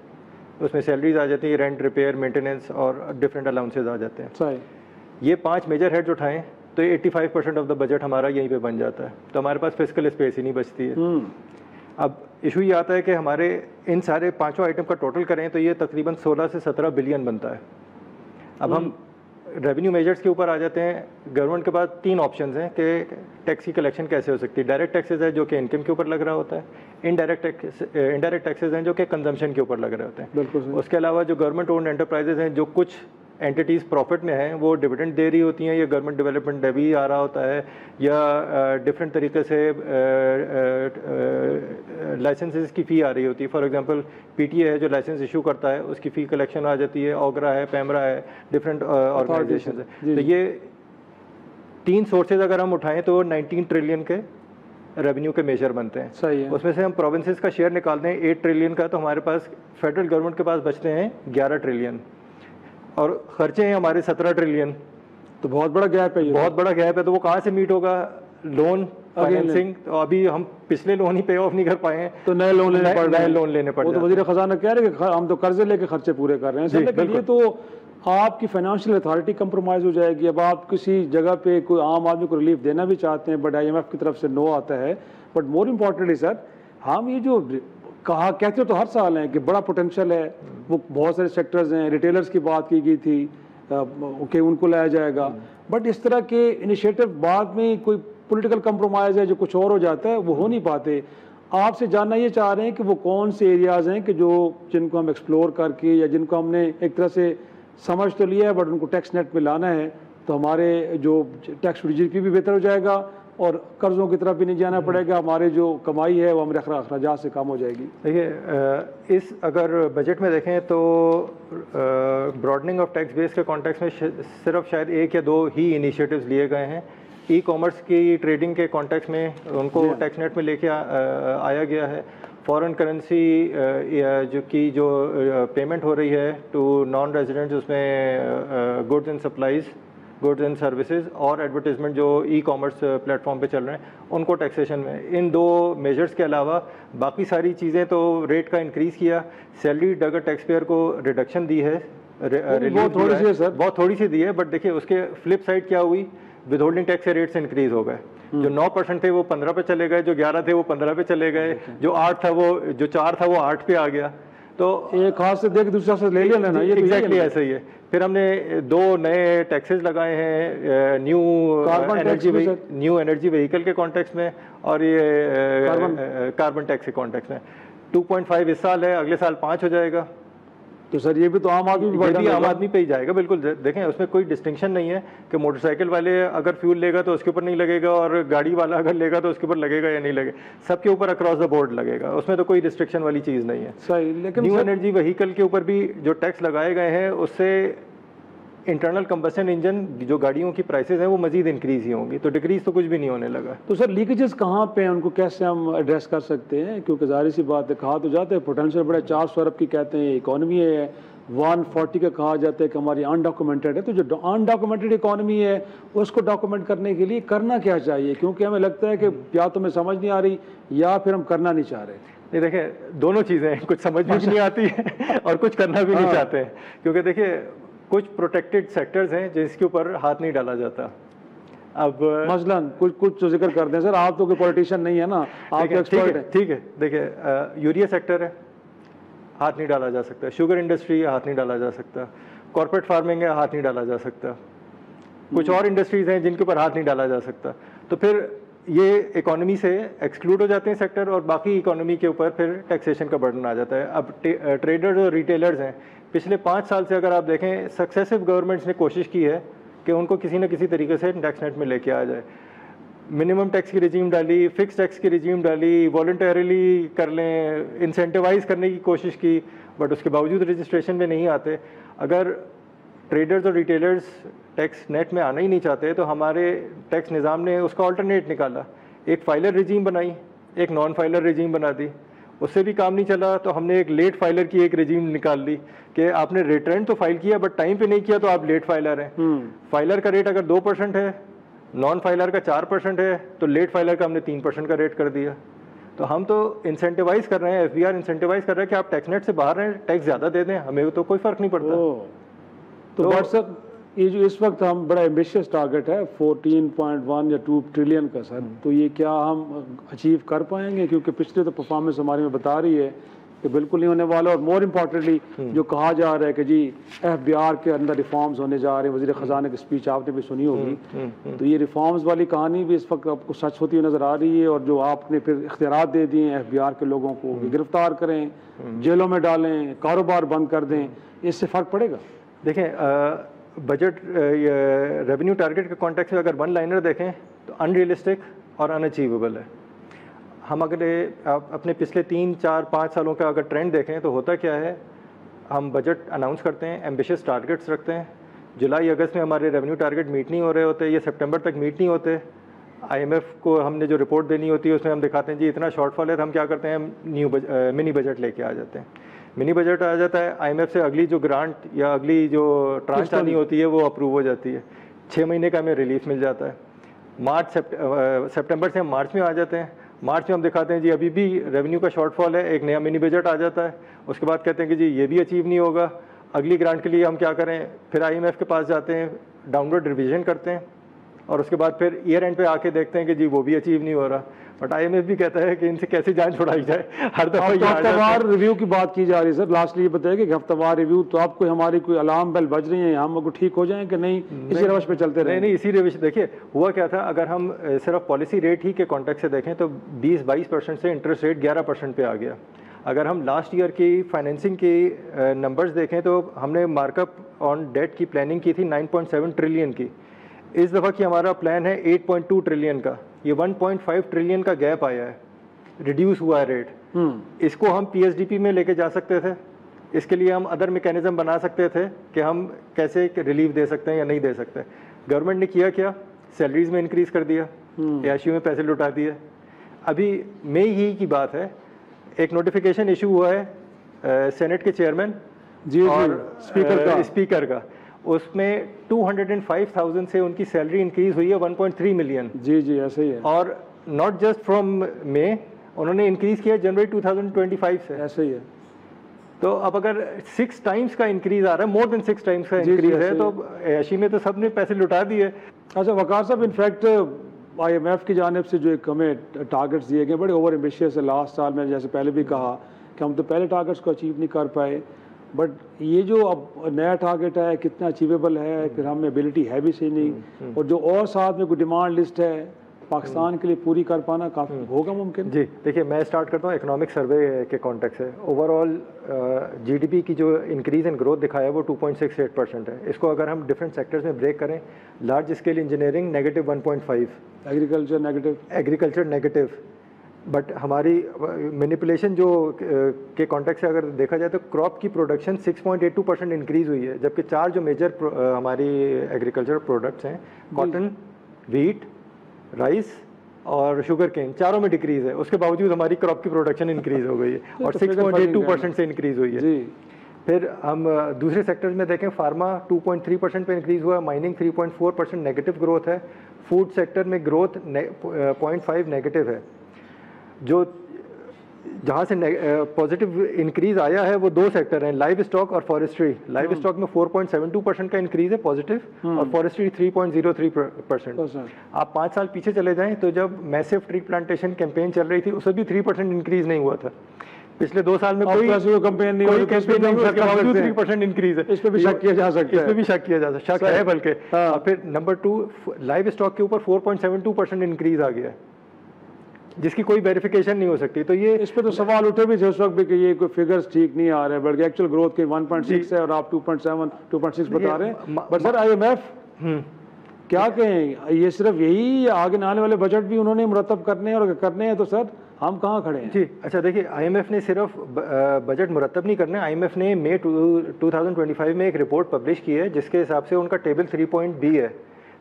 Speaker 5: उसमें सैलरीज आ जाती है, रेंट, रिपेयर, मेंटेनेंस और डिफरेंट अलाउंसेज आ जाते हैं।
Speaker 1: सही।
Speaker 5: ये 5 मेजर हेड्स उठाएं तो 85% ऑफ द बजट हमारा यहीं पे बन जाता है, तो हमारे पास फिजिकल स्पेस ही नहीं बचती है। अब इशू ये आता है कि हमारे इन सारे 5 आइटम का टोटल करें तो ये तकरीबन 16 से 17 बिलियन बनता है। अब हम रेवेन्यू मेजर्स के ऊपर आ जाते हैं। गवर्नमेंट के पास 3 ऑप्शंस हैं कि टैक्स की कलेक्शन कैसे हो सकती है। डायरेक्ट टैक्सेस है जो कि इनकम के ऊपर लग रहा होता है, इनडायरेक्ट टैक्सेस हैं जो कि कंजम्पशन के ऊपर लग रहे होते हैं।
Speaker 1: बिल्कुल।
Speaker 5: उसके अलावा जो गवर्नमेंट ओन्ड एंटरप्राइजेज हैं, जो कुछ एंटिटीज़ प्रॉफिट में हैं वो डिविडेंड दे रही होती हैं, या गवर्नमेंट डेवलपमेंट लेवी आ रहा होता है, या डिफरेंट तरीके से लाइसेंसेस की फ़ी आ रही होती है। फॉर एग्जांपल पीटीए है जो लाइसेंस इशू करता है उसकी फ़ी कलेक्शन आ जाती है, ओगरा है, पैमरा है, डिफरेंट ऑर्गेनाइजेशन है। तो ये 3 सोर्सेज अगर हम उठाएं तो 19 ट्रिलियन के रेवेन्यू के मेजर बनते हैं।
Speaker 1: सही है।
Speaker 5: उसमें से हम प्रोविंसेस का शेयर निकालते हैं 8 ट्रिलियन का, तो हमारे पास फेडरल गवर्नमेंट के पास बचते हैं 11 ट्रिलियन और खर्चे हैं हमारे 17 ट्रिलियन।
Speaker 1: तो बहुत बड़ा गैप है ये।
Speaker 5: बहुत बड़ा गैप है, तो वो कहाँ से मीट होगा? लोन फाइनेंसिंग, तो अभी हम पिछले लोन ही पे ऑफ नहीं कर पाए हैं
Speaker 1: तो नए लोन लेने पड़ रहे हैं।
Speaker 5: नए लोन लेने पड़
Speaker 1: वो तो वजीर खजाना कह रहे हैं कि हम तो कर्जे लेके खर्चे पूरे कर रहे हैं। लेकिन ये तो आपकी फाइनेंशियल अथॉरिटी कंप्रोमाइज हो जाएगी। अब आप किसी जगह पे कोई आम आदमी को रिलीफ देना भी चाहते हैं बट IMF की तरफ से नो आता है। बट मोर इम्पॉर्टेंटली सर, हम ये जो कहते तो हर साल हैं कि बड़ा पोटेंशियल है, वो बहुत सारे सेक्टर्स हैं, रिटेलर्स की बात की गई थी कि उनको लाया जाएगा, बट इस तरह के इनिशिएटिव बाद में कोई पॉलिटिकल कंप्रोमाइज़ है जो कुछ और हो जाता है, वो हो नहीं पाते। आपसे जानना ये चाह रहे हैं कि वो कौन से एरियाज़ हैं कि जिनको हम एक्सप्लोर करके या जिनको हमने एक तरह से समझ तो लिया है बट उनको टैक्स नेट में लाना है, तो हमारे जो टैक्स GDP भी बेहतर हो जाएगा और कर्ज़ों की तरफ भी नहीं जाना पड़ेगा, हमारे जो कमाई है वो हमारे अखराजात से कम हो जाएगी।
Speaker 5: देखिए, इस अगर बजट में देखें तो ब्रॉडनिंग ऑफ टैक्स बेस के कॉन्टेक्स्ट में सिर्फ शायद 1 या 2 ही इनिशिएटिव्स लिए गए हैं। ई कॉमर्स की ट्रेडिंग के कॉन्टेक्स्ट में उनको टैक्स नेट में लेके आया गया है। फॉरेन करेंसी जो पेमेंट हो रही है टू नॉन रेजिडेंट्स, उसमें goods and supplies, goods and services और एडवर्टीजमेंट जो ई कॉमर्स प्लेटफॉर्म पे चल रहे हैं उनको टैक्सेशन में। इन 2 मेजर्स के अलावा बाकी सारी चीज़ें तो रेट का इंक्रीज़ किया, सैलरी अगर टैक्स पेयर को रिडक्शन दी है,
Speaker 1: बहुत थोड़ी सी है सर,
Speaker 5: बहुत थोड़ी सी दी है, बट देखिए उसके फ्लिप साइड क्या हुई, विद होल्डिंग टैक्स के रेट्स इंक्रीज हो गए। जो 9% थे वो 15 पे चले गए, जो 11 थे वो 15 पे चले गए, जो 8 था वो जो 4 था वो 8 पे आ गया। तो
Speaker 1: एक हाथ से देख दूसरा से ले लेना, ये
Speaker 5: एग्जैक्टली ऐसा ही है। फिर हमने 2 नए टैक्सेस लगाए हैं न्यू एनर्जी व्हीकल के कॉन्टेक्स्ट में और ये कार्बन टैक्स के कॉन्टेक्स्ट में। 2.5 इस साल है, अगले साल 5 हो जाएगा।
Speaker 1: तो सर ये भी तो आम आदमी
Speaker 5: आम आदमी पे ही जाएगा। बिल्कुल, देखें उसमें कोई डिस्टिंक्शन नहीं है कि मोटरसाइकिल वाले अगर फ्यूल लेगा तो उसके ऊपर नहीं लगेगा और गाड़ी वाला अगर लेगा तो उसके ऊपर लगेगा या नहीं लगेगा, सबके ऊपर अक्रॉस द बोर्ड लगेगा, उसमें तो कोई रिस्ट्रिक्शन वाली चीज़ नहीं है।
Speaker 1: सही। लेकिन
Speaker 5: न्यू एनर्जी व्हीकल के ऊपर भी जो टैक्स लगाए गए हैं उससे इंटरनल कंबशन इंजन जो गाड़ियों की प्राइसेस हैं वो मजीद इंक्रीज ही होंगी, तो डिक्रीज तो कुछ भी नहीं होने लगा।
Speaker 1: तो सर लीकेजेस कहाँ पे हैं, उनको कैसे हम एड्रेस कर सकते हैं? क्योंकि जाहिर सी बात है, कहा तो जाते हैं पोटेंशियल बड़ा 400 अरब की कहते हैं इकॉनमी है, 140 का कहा जाता है कि हमारी अनडॉक्यूमेंटेड है। तो जो अनडॉक्यूमेंटेड इकॉनमी है उसको डॉक्यूमेंट करने के लिए करना क्या चाहिए? क्योंकि हमें लगता है कि या तो हमें समझ नहीं आ रही या फिर हम करना नहीं चाह रहे।
Speaker 5: नहीं, देखें दोनों चीज़ें हैं, कुछ समझ भी नहीं आती है और कुछ करना भी नहीं चाहते हैं, क्योंकि देखिए कुछ प्रोटेक्टेड सेक्टर्स हैं जिसके ऊपर हाथ नहीं डाला जाता। अब
Speaker 1: मसलन कुछ तो जिक्र कर दें सर, आप तो कोई पॉलिटिशियन नहीं है ना, आप तो एक्सपर्ट हैं।
Speaker 5: ठीक है, देखिए यूरिया सेक्टर है, हाथ नहीं डाला जा सकता। शुगर इंडस्ट्री है, हाथ नहीं डाला जा सकता। कॉर्पोरेट फार्मिंग है, हाथ नहीं डाला जा सकता। कुछ और इंडस्ट्रीज हैं जिनके ऊपर हाथ नहीं डाला जा सकता। तो फिर ये इकोनॉमी से एक्सक्लूड हो जाते हैं सेक्टर, और बाकी इकोनॉमी के ऊपर फिर टैक्सेशन का बर्डन आ जाता है। अब ट्रेडर्स और रिटेलर्स हैं, पिछले 5 साल से अगर आप देखें सक्सेसिव गवर्नमेंट्स ने कोशिश की है कि उनको किसी न किसी तरीके से टैक्स नेट में लेके आ जाए। मिनिमम टैक्स की रिजीम डाली, फिक्स टैक्स की रिजीम डाली, वॉलंटरली कर लें, इंसेंटिवाइज करने की कोशिश की, बट उसके बावजूद रजिस्ट्रेशन में नहीं आते। अगर ट्रेडर्स और रिटेलर्स टैक्स नेट में आना ही नहीं चाहते तो हमारे टैक्स निज़ाम ने उसका ऑल्टरनेट निकाला, एक फाइलर रिजीम बनाई, एक नॉन फाइलर रिजीम बना दी। उससे भी काम नहीं चला तो हमने एक लेट फाइलर की एक रिजीम निकाल ली कि आपने रिटर्न तो फाइल किया बट टाइम पे नहीं किया तो आप लेट फाइलर हैं। फाइलर का रेट अगर 2% है, नॉन फाइलर का 4% है, तो लेट फाइलर का हमने 3% का रेट कर दिया। तो हम तो इंसेंटिवाइज कर रहे हैं, FBR इंसेंटिवाइज कर रहा है कि आप टैक्स नेट से बाहर रहें, टैक्स ज़्यादा दे दें, हमें तो कोई फ़र्क नहीं पड़ता।
Speaker 1: तो व्हाट्सएप ये जो इस वक्त हम बड़ा एम्बिशियस टारगेट है 14.1 या 2 ट्रिलियन का सर, तो ये क्या हम अचीव कर पाएंगे? क्योंकि पिछले तो परफॉर्मेंस हमारी में बता रही है कि बिल्कुल नहीं होने वाला। और मोर इम्पॉर्टेंटली जो कहा जा रहा है कि जी FBR के अंदर रिफॉर्म्स होने जा रहे हैं, वज़ीर ख़जाने की स्पीच आपने भी सुनी होगी, तो ये रिफॉर्म्स वाली कहानी भी इस वक्त आपको सच होती हुई नज़र आ रही है। और जो आपने फिर इख्तियारात दे दिए हैं FBR के लोगों को कि गिरफ्तार करें, जेलों में डालें, कारोबार बंद कर दें, इससे फ़र्क पड़ेगा?
Speaker 5: देखें बजट रेवेन्यू टारगेट के कॉन्टेक्स्ट में अगर वन लाइनर देखें तो अनरियलिस्टिक और अनअचीवेबल है। हम अगर अपने पिछले 3, 4, 5 सालों का अगर ट्रेंड देखें तो होता क्या है, हम बजट अनाउंस करते हैं, एम्बिशियस टारगेट्स रखते हैं, जुलाई अगस्त में हमारे रेवेन्यू टारगेट मीट नहीं हो रहे होते, ये सितंबर तक मीट नहीं होते। IMF को हमने जो रिपोर्ट देनी होती है उसमें हम दिखाते हैं जी इतना शॉर्टफॉल है, तो हम क्या करते हैं, हम मिनी बजट लेके आ जाते हैं। मिनी बजट आ जाता है, IMF से अगली जो ग्रांट या अगली जो ट्रांच आनी होती है वो अप्रूव हो जाती है, 6 महीने का हमें रिलीफ मिल जाता है। सितंबर से हम मार्च में आ जाते हैं, मार्च में हम दिखाते हैं जी अभी भी रेवेन्यू का शॉर्टफॉल है, एक नया मिनी बजट आ जाता है। उसके बाद कहते हैं कि जी ये भी अचीव नहीं होगा, अगली ग्रांट के लिए हम क्या करें, फिर IMF के पास जाते हैं, डाउनवर्ड रिविजन करते हैं, और उसके बाद फिर ईयर एंड पे आके देखते हैं कि जी वो भी अचीव नहीं हो रहा। बट IMF भी कहता है कि इनसे कैसे जान छुड़ाई जाए, हर दफा
Speaker 1: हफ्तावार रिव्यू की बात की जा रही है सर। लास्टली ये बताइए कि हफ्तावार रिव्यू तो आपको हमारी कोई अलार्म बेल बज रही है, हम को ठीक हो जाए कि नहीं, इसी रवश पे चलते रहे?
Speaker 5: नहीं, इसी रवश। देखिए हुआ क्या था, अगर हम सिर्फ पॉलिसी रेट ही के कॉन्टेक्स्ट से देखें तो 20-22% से इंटरेस्ट रेट 11% पे आ गया। अगर हम लास्ट ईयर की फाइनेंसिंग की नंबर्स देखें तो हमने मार्कअप ऑन डेट की प्लानिंग की थी 9.7 ट्रिलियन की, इस दफ़ा की हमारा प्लान है 8.2 ट्रिलियन का। ये 1.5 ट्रिलियन का गैप आया है, रिड्यूस हुआ है रेट। इसको हम PSDP में लेके जा सकते थे, इसके लिए हम अदर मैकेनिज्म बना सकते थे कि हम कैसे रिलीफ दे सकते हैं या नहीं दे सकते। गवर्नमेंट ने किया क्या, सैलरीज में इंक्रीज़ कर दिया, ऐशियों में पैसे लुटा दिए। अभी मई ही की बात है, एक नोटिफिकेशन इशू हुआ है सेनेट के चेयरमैन और स्पीकर का, उसमें 205,000 से उनकी सैलरी इंक्रीज हुई है 1.3 मिलियन।
Speaker 1: जी ऐसे ही है।
Speaker 5: और नॉट जस्ट फ्रॉम मई, उन्होंने इंक्रीज किया जनवरी 2025 से।
Speaker 1: ऐसे ही है।
Speaker 5: तो अब अगर 6 टाइम्स का इंक्रीज आ रहा है, मोर देन 6 टाइम्स का इंक्रीज है, तो ऐशी में तो सबने पैसे लुटा दिए।
Speaker 1: अच्छा वकार साहब, इनफैक्ट IMF की जानिब से जो एक हमें टारगेट्स दिए गए बड़े ओवर एम्बिशियस है। लास्ट साल में जैसे पहले भी कहा कि हम तो पहले टारगेट्स को अचीव नहीं कर पाए, बट ये जो अब नया टारगेट है कितना अचीवेबल है, फिर हमें एबिलिटी है भी सही नहीं, और जो और साथ में कोई डिमांड लिस्ट है पाकिस्तान के लिए पूरी कर पाना काफ़ी होगा मुमकिन?
Speaker 5: जी देखिए, मैं स्टार्ट करता हूँ इकोनॉमिक सर्वे के कॉन्टेक्स्ट से। ओवरऑल GDP की जो इंक्रीज इन ग्रोथ दिखाया है वो 2.68% है। इसको अगर हम डिफरेंट सेक्टर्स में ब्रेक करें, large scale engineering -1.5, agriculture negative, but हमारी मैनिपुलेशन जो के कॉन्टेक्स्ट से अगर देखा जाए तो क्रॉप की प्रोडक्शन 6.82% इंक्रीज़ हुई है, जबकि 4 जो मेजर हमारी एग्रीकल्चर प्रोडक्ट्स हैं, कॉटन, वीट, राइस और शुगर केन, चारों में डिक्रीज़ है। उसके बावजूद हमारी क्रॉप की प्रोडक्शन इंक्रीज़ हो गई है और 6.82% से इंक्रीज़ हुई है। फिर हम दूसरे सेक्टर्स में देखें, फार्मा 2.3% पे इंक्रीज़ हुआ, माइनिंग 3.4% नेगेटिव ग्रोथ है, फूड सेक्टर में ग्रोथ 0.5 नेगेटिव है। जो जहाँ से पॉजिटिव इंक्रीज आया है वो 2 सेक्टर हैं, लाइव स्टॉक और फॉरेस्ट्री। लाइव स्टॉक में 4.72% का इंक्रीज है पॉजिटिव, और फॉरेस्ट्री 3.03%। आप 5 साल पीछे चले जाएं तो जब मैसिव ट्री प्लांटेशन कैंपेन चल रही थी उसमें भी 3% इंक्रीज नहीं हुआ था। पिछले 2 साल में कोई कैंपेन नहीं हुआ, 3% इंक्रीज है।
Speaker 1: इस पे भी शक किया जा सकता है,
Speaker 5: इसमें भी शक किया जा सकता है, शक है बल्कि। फिर नंबर 2, लाइव स्टॉक के ऊपर 4.72% इंक्रीज आ गया है। जिसकी कोई वेरिफिकेशन नहीं हो सकती। तो ये
Speaker 1: इस पे तो सवाल उठे भी थे उस वक्त भी कि ये कोई फिगर्स ठीक नहीं आ रहे हैं, बल्कि एक्चुअल ग्रोथ के 1.6 है और आप 2.7 2.6 बता रहे हैं। बट सर IMF क्या कहें, ये सिर्फ यही आगे आने वाले बजट भी उन्होंने मुरतब करने हैं, और करने हैं तो सर हम कहाँ खड़े हैं?
Speaker 5: जी अच्छा, देखिए IMF ने सिर्फ बजट मुरतब नहीं करना है। IMF ने मई 2025 में एक रिपोर्ट पब्लिश की है जिसके हिसाब से उनका टेबल 3.B है।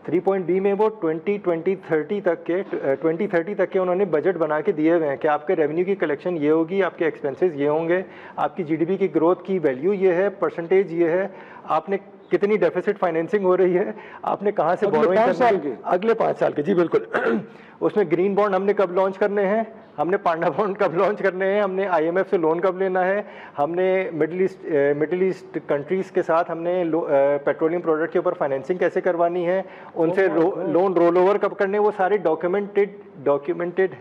Speaker 5: 3.B में वो 2030 तक के उन्होंने बजट बना के दिए हुए हैं कि आपके रेवेन्यू की कलेक्शन ये होगी, आपके एक्सपेंसेस ये होंगे, आपकी GDP की ग्रोथ की वैल्यू ये है, परसेंटेज ये है, आपने कितनी डेफिसिट फाइनेंसिंग हो रही है, आपने कहाँ से बोरोइंग करनी है अगले 5 साल के। जी बिल्कुल। उसमें ग्रीन बॉन्ड हमने कब लॉन्च करने हैं, हमने पांडा बॉन्ड कब लॉन्च करने हैं, हमने IMF से लोन कब लेना है, हमने मिडिल ईस्ट कंट्रीज़ के साथ हमने पेट्रोलियम प्रोडक्ट के ऊपर फाइनेंसिंग कैसे करवानी है, उनसे लोन रोल ओवर कब करने, वो सारे डॉक्यूमेंटेड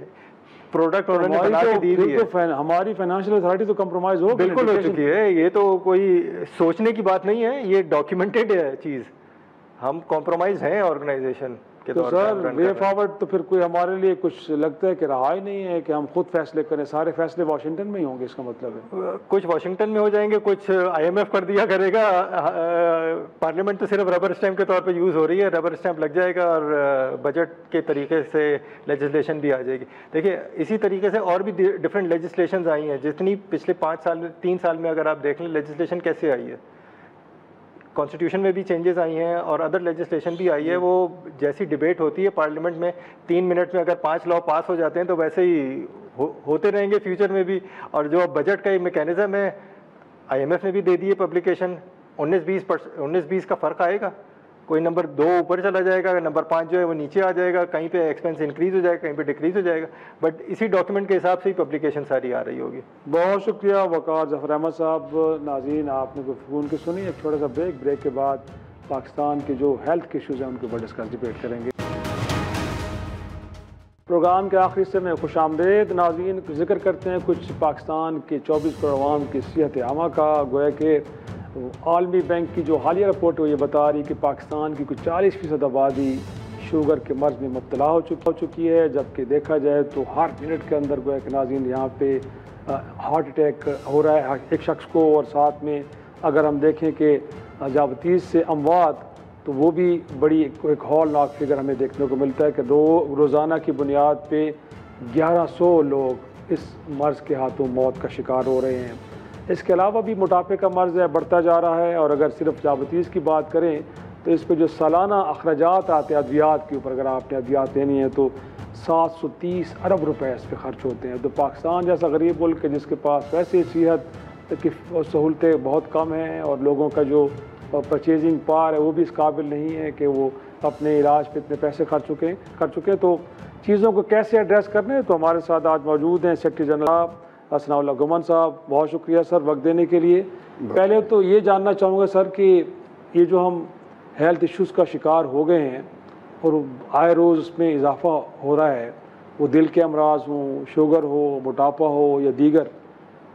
Speaker 5: प्रोडक्ट उन्होंने बना के दी हुई है।
Speaker 1: हमारी फाइनेंशियल अथॉरिटी तो कंप्रोमाइज हो
Speaker 5: बिल्कुल हो चुकी है। ये तो कोई सोचने की बात नहीं है, ये डॉक्यूमेंटेड है चीज़। हम कॉम्प्रोमाइज हैं ऑर्गेनाइजेशन के
Speaker 1: तो सर वे फॉरवर्ड तो फिर कोई हमारे लिए कुछ लगता है कि रहा ही नहीं है कि हम खुद फैसले करें, सारे फैसले वाशिंगटन में ही होंगे, इसका मतलब है?
Speaker 5: कुछ वाशिंगटन में हो जाएंगे, कुछ IMF कर दिया करेगा। पार्लियामेंट तो सिर्फ रबर स्टैम्प के तौर पे यूज़ हो रही है, रबर स्टैम्प लग जाएगा और बजट के तरीके से लेजिस्लेशन भी आ जाएगी। देखिए इसी तरीके से और भी डिफरेंट लेजिस्लेशन आई हैं, जितनी पिछले 3 साल में अगर आप देख लें लेजिस्लेशन कैसे आई है। कॉन्स्टिट्यूशन में भी चेंजेस आई हैं और अदर लेजिस्लेशन भी आई है। वो जैसी डिबेट होती है पार्लियामेंट में 3 मिनट में अगर 5 लॉ पास हो जाते हैं तो वैसे ही होते रहेंगे फ्यूचर में भी। और जो बजट का मैकेनिज्म है IMF ने भी दे दी है पब्लिकेशन, 19-20 का फ़र्क आएगा, कोई नंबर 2 ऊपर चला जाएगा, नंबर 5 जो है वो नीचे आ जाएगा, कहीं पे एक्सपेंस इंक्रीज हो जाएगा, कहीं पे डिक्रीज हो जाएगा। बट इसी डॉक्यूमेंट के हिसाब से ही पब्लिकेशन सारी आ रही होगी।
Speaker 1: बहुत शुक्रिया वक़ार ज़फ़र अहमद साहब। नाज़रीन आपने गुफ्तगू की सुनी। एक छोटा सा ब्रेक के बाद पाकिस्तान के जो हेल्थ के इशूज़ हैं उनके ऊपर डिस्कस डिबेट करेंगे। प्रोग्राम के आखिरी हिस्से में खुश आमदेद। नाज़रीन जिक्र करते हैं कुछ पाकिस्तान के 24 करोड़ आवाम की सेहत आमा का। गोया के आलमी बैंक की जो हालिया रिपोर्ट है वो ये बता रही कि पाकिस्तान की कुछ 40% आबादी शुगर के मर्ज़ में मुब्तला हो चुकी है, जबकि देखा जाए तो हर मिनट के अंदर गोया कि नाज़रीन यहाँ पे हार्ट अटैक हो रहा है एक शख्स को। और साथ में अगर हम देखें कि ज़ाबतीस से अमवात, तो वो भी बड़ी एक हौलनाक फिगर हमें देखने को मिलता है कि रोज़ाना की बुनियाद पे 1100 लोग इस मर्ज़ के हाथों मौत का शिकार हो रहे हैं। इसके अलावा भी मोटापे का मर्ज़ है बढ़ता जा रहा है। और अगर सिर्फ ज़ाबतीस की बात करें तो इस पर जो सालाना अखराजात आते हैं अद्वियात के ऊपर, अगर आपने अद्वियात लेनी है तो 730 अरब रुपए इस पर खर्च होते हैं। तो पाकिस्तान जैसा गरीब मुल्क है जिसके पास वैसे सेहत की सहूलतें बहुत कम हैं और लोगों का जो परचेजिंग पावर है वो भी इस काबिल नहीं है कि वो अपने इलाज पे इतने पैसे कर चुके। तो चीज़ों को कैसे एड्रेस करने, तो हमारे साथ आज मौजूद हैं सेक्रेटरी जनरल असनाउल्लाह गुमान साहब। बहुत शुक्रिया सर वक्त देने के लिए। पहले तो ये जानना चाहूँगा सर कि ये जो हम हेल्थ इश्यूज़ का शिकार हो गए हैं और आए रोज़ उसमें इजाफा हो रहा है, वो दिल के अमराज हों, शुगर हो, मोटापा हो या दीगर,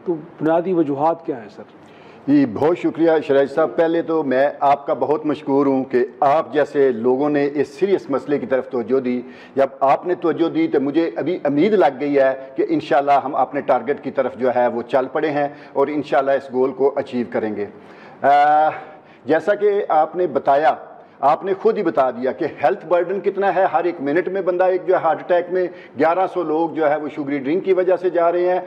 Speaker 1: तो बुनियादी वजूहात क्या हैं सर?
Speaker 6: जी बहुत शुक्रिया शराज साहब। पहले तो मैं आपका बहुत मशकूर हूँ कि आप जैसे लोगों ने इस सीरियस मसले की तरफ तवज्जो दी। जब आपने तवज्जो दी तो मुझे अभी उम्मीद लग गई है कि इंशाल्लाह हम अपने टारगेट की तरफ जो है वो चल पड़े हैं और इंशाल्लाह इस गोल को अचीव करेंगे। जैसा कि आपने बताया, आपने खुद ही बता दिया कि हेल्थ बर्डन कितना है। हर एक मिनट में बंदा एक जो है हार्ट अटैक में 1100 लोग जो है वो शुगरी ड्रिंक की वजह से जा रहे हैं।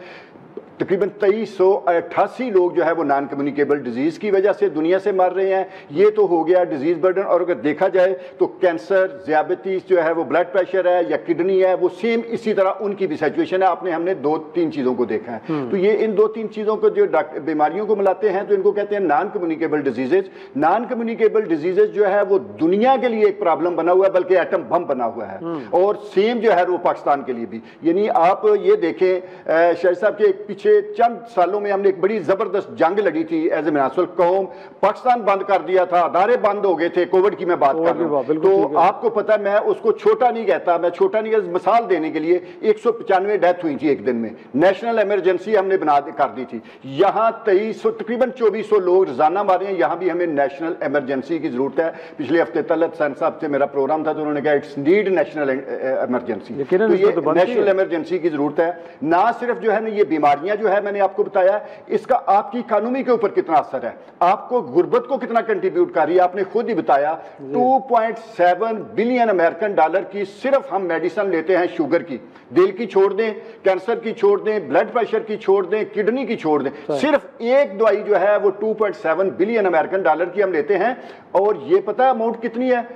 Speaker 6: तकरीबन 2388 लोग जो है वो नॉन कम्युनिकेबल डिजीज़ की वजह से दुनिया से मर रहे हैं। ये तो हो गया डिजीज़ बर्डन। और अगर देखा जाए तो कैंसर, ज़ियाबतीस जो है वो ब्लड प्रेशर है या किडनी है, वो सेम इसी तरह उनकी भी सिचुएशन है। हमने 2-3 चीज़ों को देखा है। तो ये इन 2-3 चीज़ों को जो बीमारियों को मिलाते हैं तो इनको कहते हैं non communicable disease. Non communicable disease जो है वो दुनिया के लिए एक प्रॉब्लम बना हुआ है, बल्कि एटम बम बना हुआ है। और सेम जो है वो पाकिस्तान के लिए भी। यानी आप ये देखें शाहिद साहब के पीछे चंद सालों में हमने एक बड़ी जबरदस्त जंग लड़ी थी एज ए मुनासिब कौम। पाकिस्तान बंद कर दिया था, अदारे बंद हो गए थे, कोविड की मैं बात कर रहा हूँ। तो आपको पता है, मैं उसको छोटा नहीं कहता, मैं छोटा नहीं, मिसाल देने के लिए 195 डेथ हुई थी एक दिन में। नेशनल इमरजेंसी हमने कर दी थी। यहाँ 2300 तकरीबन 2400 लोग रोजाना मारे हैं। यहाँ भी हमें नेशनल इमरजेंसी की जरूरत है। पिछले हफ्ते तलत सैन साहब से मेरा प्रोग्राम था तो उन्होंने कहा इट्स नीड नेशनल इमरजेंसी। तो ये नेशनल इमरजेंसी की जरूरत है। ना सिर्फ जो है ना ये बीमारियां जो है मैंने आपको बताया, इसका आपकी इकानमी के ऊपर कितना असर है, आपको गुर्बत को कितना कंट्रीब्यूट कर रही है, आपने खुद ही बताया। 2.7 बिलियन अमेरिकन डॉलर की सिर्फ हम मेडिसिन लेते हैं शुगर की, दिल की छोड़ दें, कैंसर की छोड़ दें, ब्लड प्रेशर की छोड़ दें, किडनी की छोड़ दें, सिर्फ एक दवाई जो है वो 2.7 बिलियन अमेरिकन डॉलर की हम लेते हैं। और ये पता है अमाउंट कितनी है?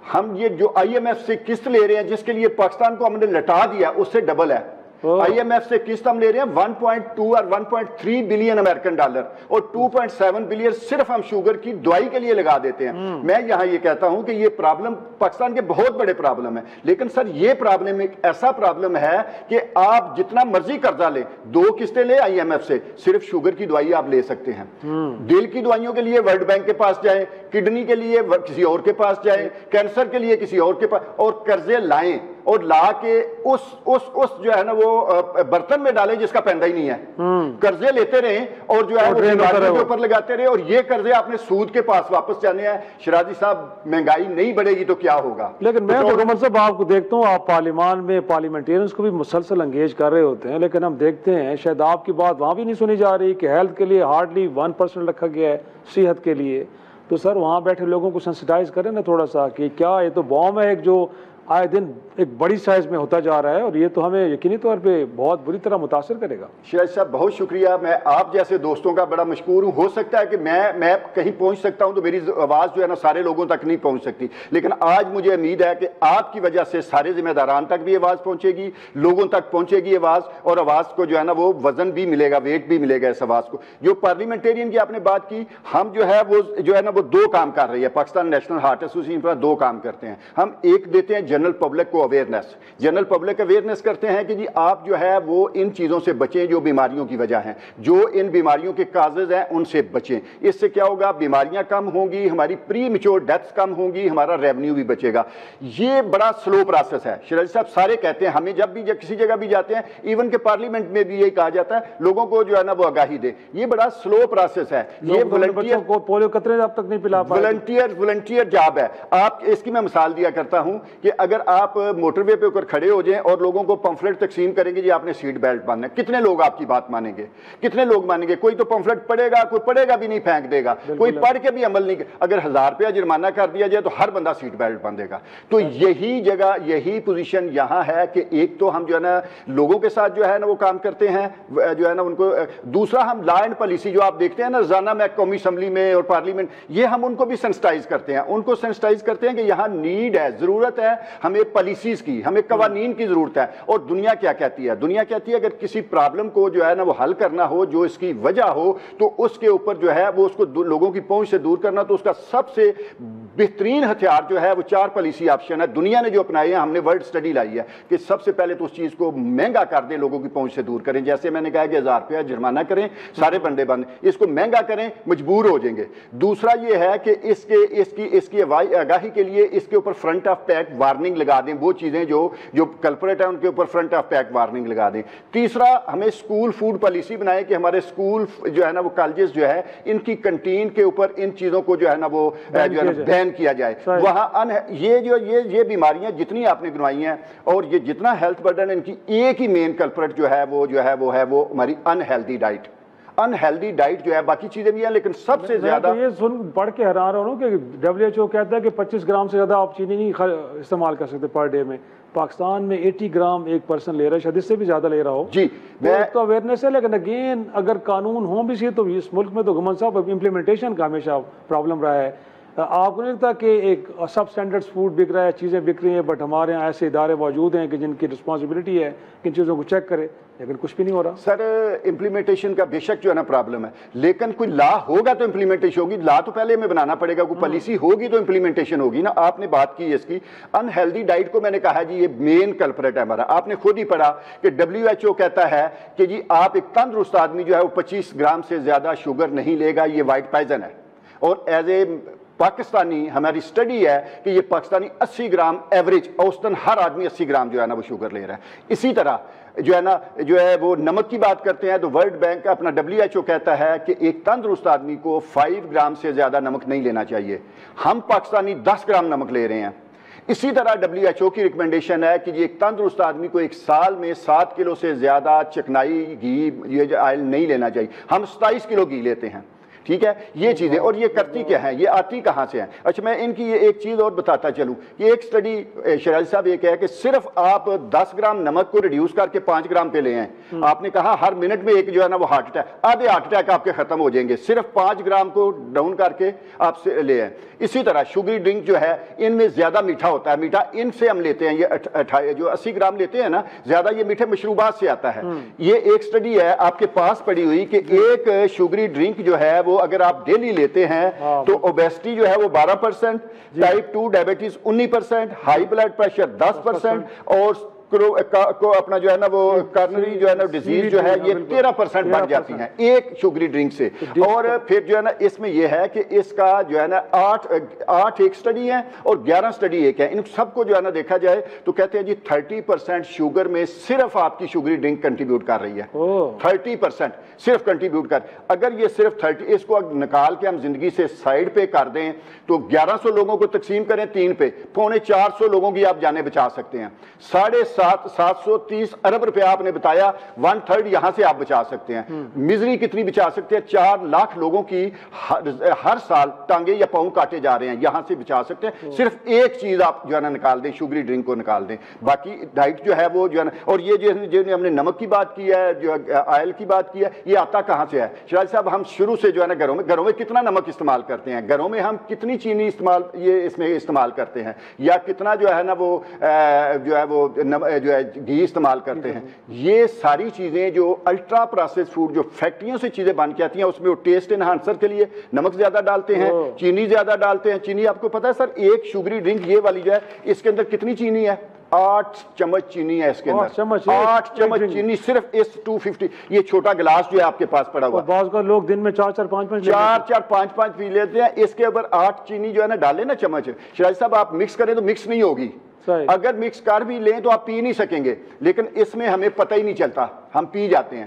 Speaker 6: हम ये जो IMF से किस्त ले रहे हैं जिसके लिए पाकिस्तान को हमने लटा दिया, उससे डबल है। IMF से किस्त हम ले रहे हैं 1.2 और 1.3 बिलियन अमेरिकन डॉलर, और 2.7 बिलियन सिर्फ हम शुगर की दवाई के लिए लगा देते हैं। मैं यहां ये कहता हूं कि ये प्रॉब्लम पाकिस्तान के बहुत बड़े प्रॉब्लम है, लेकिन सर ये प्रॉब्लम एक ऐसा प्रॉब्लम है कि आप जितना मर्जी कर्जा ले, 2 किस्तें ले IMF से, सिर्फ शुगर की दवाई आप ले सकते हैं। दिल की दवाइयों के लिए वर्ल्ड बैंक के पास जाएं, किडनी के लिए किसी और के पास जाएं, कैंसर के लिए किसी और के पास, और कर्जे लाएं और ला के उस जो है ना वो बर्तन में डालें जिसका पैदा ही नहीं है। कर्जे लेते रहे और जो है वो बीमारियों के ऊपर लगाते रहे, और ये कर्जे आपने सूद के पास वापस जाने हैं। शराजी साहब, महंगाई नहीं बढ़ेगी तो क्या होगा?
Speaker 1: लेकिन मैं तो कमर साहब आपको देखता हूँ, आप पार्लियामान में पार्लियामेंटेरियंस को भी मुसलसल एंगेज कर रहे होते हैं, लेकिन हम देखते हैं शायद आपकी बात वहां भी नहीं सुनी जा रही कि हेल्थ के लिए हार्डली 1% रखा गया है सेहत के लिए। तो सर वहां बैठे लोगों को सेंसिटाइज करें ना थोड़ा सा कि क्या ये तो बॉम्ब है एक जो आए दिन एक बड़ी साइज में होता जा रहा है, और ये तो हमें यकीनी तौर पे बहुत बुरी तरह मुतासर करेगा।
Speaker 6: शिराज साहब बहुत शुक्रिया, मैं आप जैसे दोस्तों का बड़ा मशकूर हूँ। हो सकता है कि मैं कहीं पहुँच सकता हूँ तो मेरी आवाज़ जो है ना सारे लोगों तक नहीं पहुँच सकती, लेकिन आज मुझे उम्मीद है कि आपकी वजह से सारे जिम्मेदारान तक भी आवाज़ पहुँचेगी, लोगों तक पहुँचेगी आवाज़, और आवाज़ को जो है ना वो वजन भी मिलेगा, वेट भी मिलेगा इस आवाज़ को। जो पार्लियामेंटेरियन की आपने बात की, हम जो है वो जो है ना वो 2 काम कर रही है। पाकिस्तान नेशनल हार्ट एसोसिएशन पर 2 काम करते हैं। हम एक देते हैं जनरल पब्लिक को अवेयरनेस, जनरल पब्लिक अवेयरनेस करते हैं कि जी आप जो है वो इन चीज़ों से बचें जो बीमारियों की वजह हैं, जो इन बीमारियों के काजेज हैं उनसे बचें। इससे क्या होगा? बीमारियां कम होंगी, हमारी प्री मैच्योर डेथ्स कम होंगी, हमारा रेवेन्यू भी बचेगा। ये बड़ा स्लो प्रोसेस है। शिराजी साहब सारे कहते हैं, हमें जब भी किसी जगह भी जाते हैं, इवन के पार्लियामेंट में भी यही कहा जाता है लोगों को जो है ना वो आगाही दे। ये बड़ा स्लो प्रोसेस है। ये वॉलंटियर
Speaker 1: को पोलियो कतरे अब तक नहीं पिला पाए,
Speaker 6: वॉलंटियर जॉब है। आप इसकी मैं मिसाल दिया करता हूं कि अगर आप मोटरवे पे ऊपर खड़े हो जाएं और लोगों को पंफलेट तकसीम करेंगे जी आपने सीट बेल्ट बांधना है, कितने लोग आपकी बात मानेंगे? कितने लोग मानेंगे? कोई तो पंफलेट पढ़ेगा, कोई पढ़ेगा भी नहीं, फेंक देगा, कोई पढ़ के भी अमल नहीं। अगर 1000 रुपया जुर्माना कर दिया जाए तो हर बंदा सीट बेल्ट बांधेगा। तो यही जगह, यही पोजीशन यहां है कि एक तो हम जो है ना लोगों के साथ जो है ना वो काम करते हैं जो है ना उनको, दूसरा हम लॉ एंड पॉलिसी जो आप देखते हैं ना रोजाना में कौमी असम्बली में और पार्लियामेंट, ये हम उनको भी सेंसिटाइज करते हैं, उनको सेंसिटाइज करते हैं कि यहाँ नीड है, जरूरत है हमें पॉलिसीज की, हमें कवानीन की जरूरत है। और दुनिया क्या कहती है? दुनिया कहती है अगर किसी प्रॉब्लम को जो है ना वो हल करना हो, जो इसकी वजह हो, तो उसके ऊपर जो है वो उसको लोगों की पहुंच से दूर करना, तो उसका सबसे बेहतरीन हथियार जो है वो 4 पॉलिसी ऑप्शन है। दुनिया ने जो अपनाए हैं, हमने वर्ल्ड स्टडी लाई है कि सबसे पहले तो उस चीज को महंगा कर दें, लोगों की पहुंच से दूर करें। जैसे मैंने कहा कि 1000 रुपया जुर्माना करें, सारे बंदे बंद, इसको महंगा करें, मजबूर हो जाएंगे। दूसरा ये है कि इसकी आगाही के लिए इसके ऊपर फ्रंट ऑफ पैक वार्निंग लगा दें, वो चीजें जो कल्परेट है उनके ऊपर फ्रंट ऑफ पैक वार्निंग लगा दें। तीसरा, हमें स्कूल फूड पॉलिसी बनाए कि हमारे स्कूल जो है ना वो कॉलेजेस जो है इनकी कैंटीन के ऊपर इन चीजों को जो है ना वो जो है ना बैन किया जाए। वहां ये बीमारियां जितनी आपने गिनवाई हैं और ये जितना हेल्थ बर्डन, इनकी एक ही मेन कल्परेट जो है वो हमारी अनहेल्दी डाइट। अनहेल्दी डाइट जो है, बाकी चीजें भी हैं लेकिन सबसे ज्यादा
Speaker 1: ये सुन पढ़ के हैरान हो रहा हूँ कि WHO कहता है कि 25 ग्राम से ज्यादा आप चीनी नहीं इस्तेमाल कर सकते पर डे में। पाकिस्तान में 80 ग्राम एक पर्सन ले रहा है, शायद इससे भी ज्यादा ले रहा हो
Speaker 6: जी।
Speaker 1: तो अवेयरनेस है, लेकिन अगेन अगर कानून हो भी सी तो इस मुल्क में तो गवर्नमेंट साहब इम्प्लीमेंटेशन का हमेशा प्रॉब्लम रहा है। आपको नहीं लगता कि एक सब स्टैंडर्ड्स फूड बिक रहा है, चीज़ें बिक रही हैं, बट हमारे यहाँ ऐसे इदारे मौजूद हैं कि जिनकी रिस्पॉन्सिबिलिटी है कि इन चीज़ों को चेक करें, लेकिन कुछ भी नहीं हो रहा?
Speaker 6: सर इम्प्लीमेंटेशन का बेशक जो है ना प्रॉब्लम है, लेकिन कोई लॉ होगा तो इम्प्लीमेंटेशन होगी। लॉ तो पहले हमें बनाना पड़ेगा, कोई पॉलिसी होगी तो इम्प्लीमेंटेशन होगी ना। आपने बात की इसकी अनहेल्दी डाइट को, मैंने कहा जी ये मेन कल्प्रेट है हमारा। आपने खुद ही पढ़ा कि WHO कहता है कि जी आप एक तंदुरुस्त आदमी जो है वो 25 ग्राम से ज्यादा शुगर नहीं लेगा, ये वाइट पॉइजन है। और एज ए पाकिस्तानी हमारी स्टडी है कि ये पाकिस्तानी 80 ग्राम एवरेज औसतन हर आदमी 80 ग्राम जो है ना वो शुगर ले रहा है। इसी तरह जो है ना जो है वो नमक की बात करते हैं तो वर्ल्ड बैंक अपना WHO कहता है कि एक तंदुरुस्त आदमी को 5 ग्राम से ज्यादा नमक नहीं लेना चाहिए। हम पाकिस्तानी 10 ग्राम नमक ले रहे हैं। इसी तरह WHO की रिकमेंडेशन है कि एक तंदुरुस्त आदमी को एक साल में 7 किलो से ज्यादा चिकनाई घी ये ऑयल नहीं लेना चाहिए। हम 27 किलो घी लेते हैं, ठीक है। ये चीजें, और ये करती क्या है, ये आती कहां से हैं? अच्छा मैं इनकी ये एक चीज और बताता चलूं कि एक स्टडी शराज साहब ये कहे कि सिर्फ आप 10 ग्राम नमक को रिड्यूस करके 5 ग्राम पे ले आए। आपने कहा हर मिनट में एक जो है ना वो हार्ट अटैक, आधे हार्ट अटैक आपके खत्म हो जाएंगे सिर्फ 5 ग्राम को डाउन करके आप ले आए। इसी तरह शुगरी ड्रिंक जो है इनमें ज्यादा मीठा होता है, मीठा इनसे हम लेते हैं, ये जो 80 ग्राम लेते हैं ना ज्यादा, ये मीठे मशरूबात से आता है। ये एक स्टडी है आपके पास पड़ी हुई कि एक शुगरी ड्रिंक जो है वो अगर आप डेली लेते हैं तो ओबेसिटी जो है वो 12%, type 2 diabetes 19%, high blood pressure 10% और को अपना जो है ना वो कार्नरी जो है ना डिजीज जो है ये 13% बढ़ जाती हैं एक शुगरी ड्रिंक से। और फिर जो है ना इसमें ये है कि इसका जो है ना 8 एक स्टडी है और 11 स्टडी एक है। इन सबको जो है ना देखा जाए तो कहते हैं जी 30% शुगर में सिर्फ आपकी शुगरी ड्रिंक कंट्रीब्यूट कर रही है। 30% सिर्फ कंट्रीब्यूट कर, अगर ये सिर्फ 30 इसको निकाल के हम जिंदगी से साइड पे कर दें तो 1100 लोगों को तकसीम करें 3 पे, 450 लोगों की आप जाने बचा सकते हैं। 730 अरब रुपया आपने बताया, 1/3 यहां से आप बचा सकते हैं। मिजरी कितनी बचा सकते हैं? 4 लाख लोगों की हर साल टांगे या पांव काटे जा रहे हैं, यहां से बचा सकते हैं। सिर्फ एक चीज आप जो है ना निकाल दें, शुगरी ड्रिंक को निकाल दें, बाकी डाइट जो है वो जो है ना। और ये जो हमने नमक की बात की है, जो ऑयल की बात की है, ये आता कहां से है? शराज साहब हम शुरू से जो है ना घरों में कितना नमक इस्तेमाल करते हैं, घरों में हम कितनी चीनी इसमें इस्तेमाल करते हैं, या कितना जो है ना वो जो है वो जो है घी इस्तेमाल करते हैं। ये सारी चीजें जो अल्ट्रा प्रोसेस्ड फूड जो फैक्ट्रियों से चीजें बन के आती हैं उसमें वो टेस्ट एनहांसर के लिए नमक ज्यादा डालते हैं, चीनी ज्यादा डालते हैं। चीनी आपको पता है सर, एक शुगरी ड्रिंक ये वाली जो है इसके अंदर कितनी चीनी है? 8 चम्मच चीनी है इसके अंदर, 8 चम्मच चीनी सिर्फ इस 250, ये छोटा गिलास जो है आपके पास पड़ा हुआ।
Speaker 1: बहुत का लोग दिन में 4-4 5-5
Speaker 6: पी लेते हैं। इसके ऊपर 8 चीनी जो है ना डाले ना चम्मच, शराज साहब आप मिक्स करें तो मिक्स नहीं होगी। अगर मिक्स कर भी लें तो आप पी नहीं सकेंगे, लेकिन इसमें हमें पता ही नहीं चलता, हम पी जाते।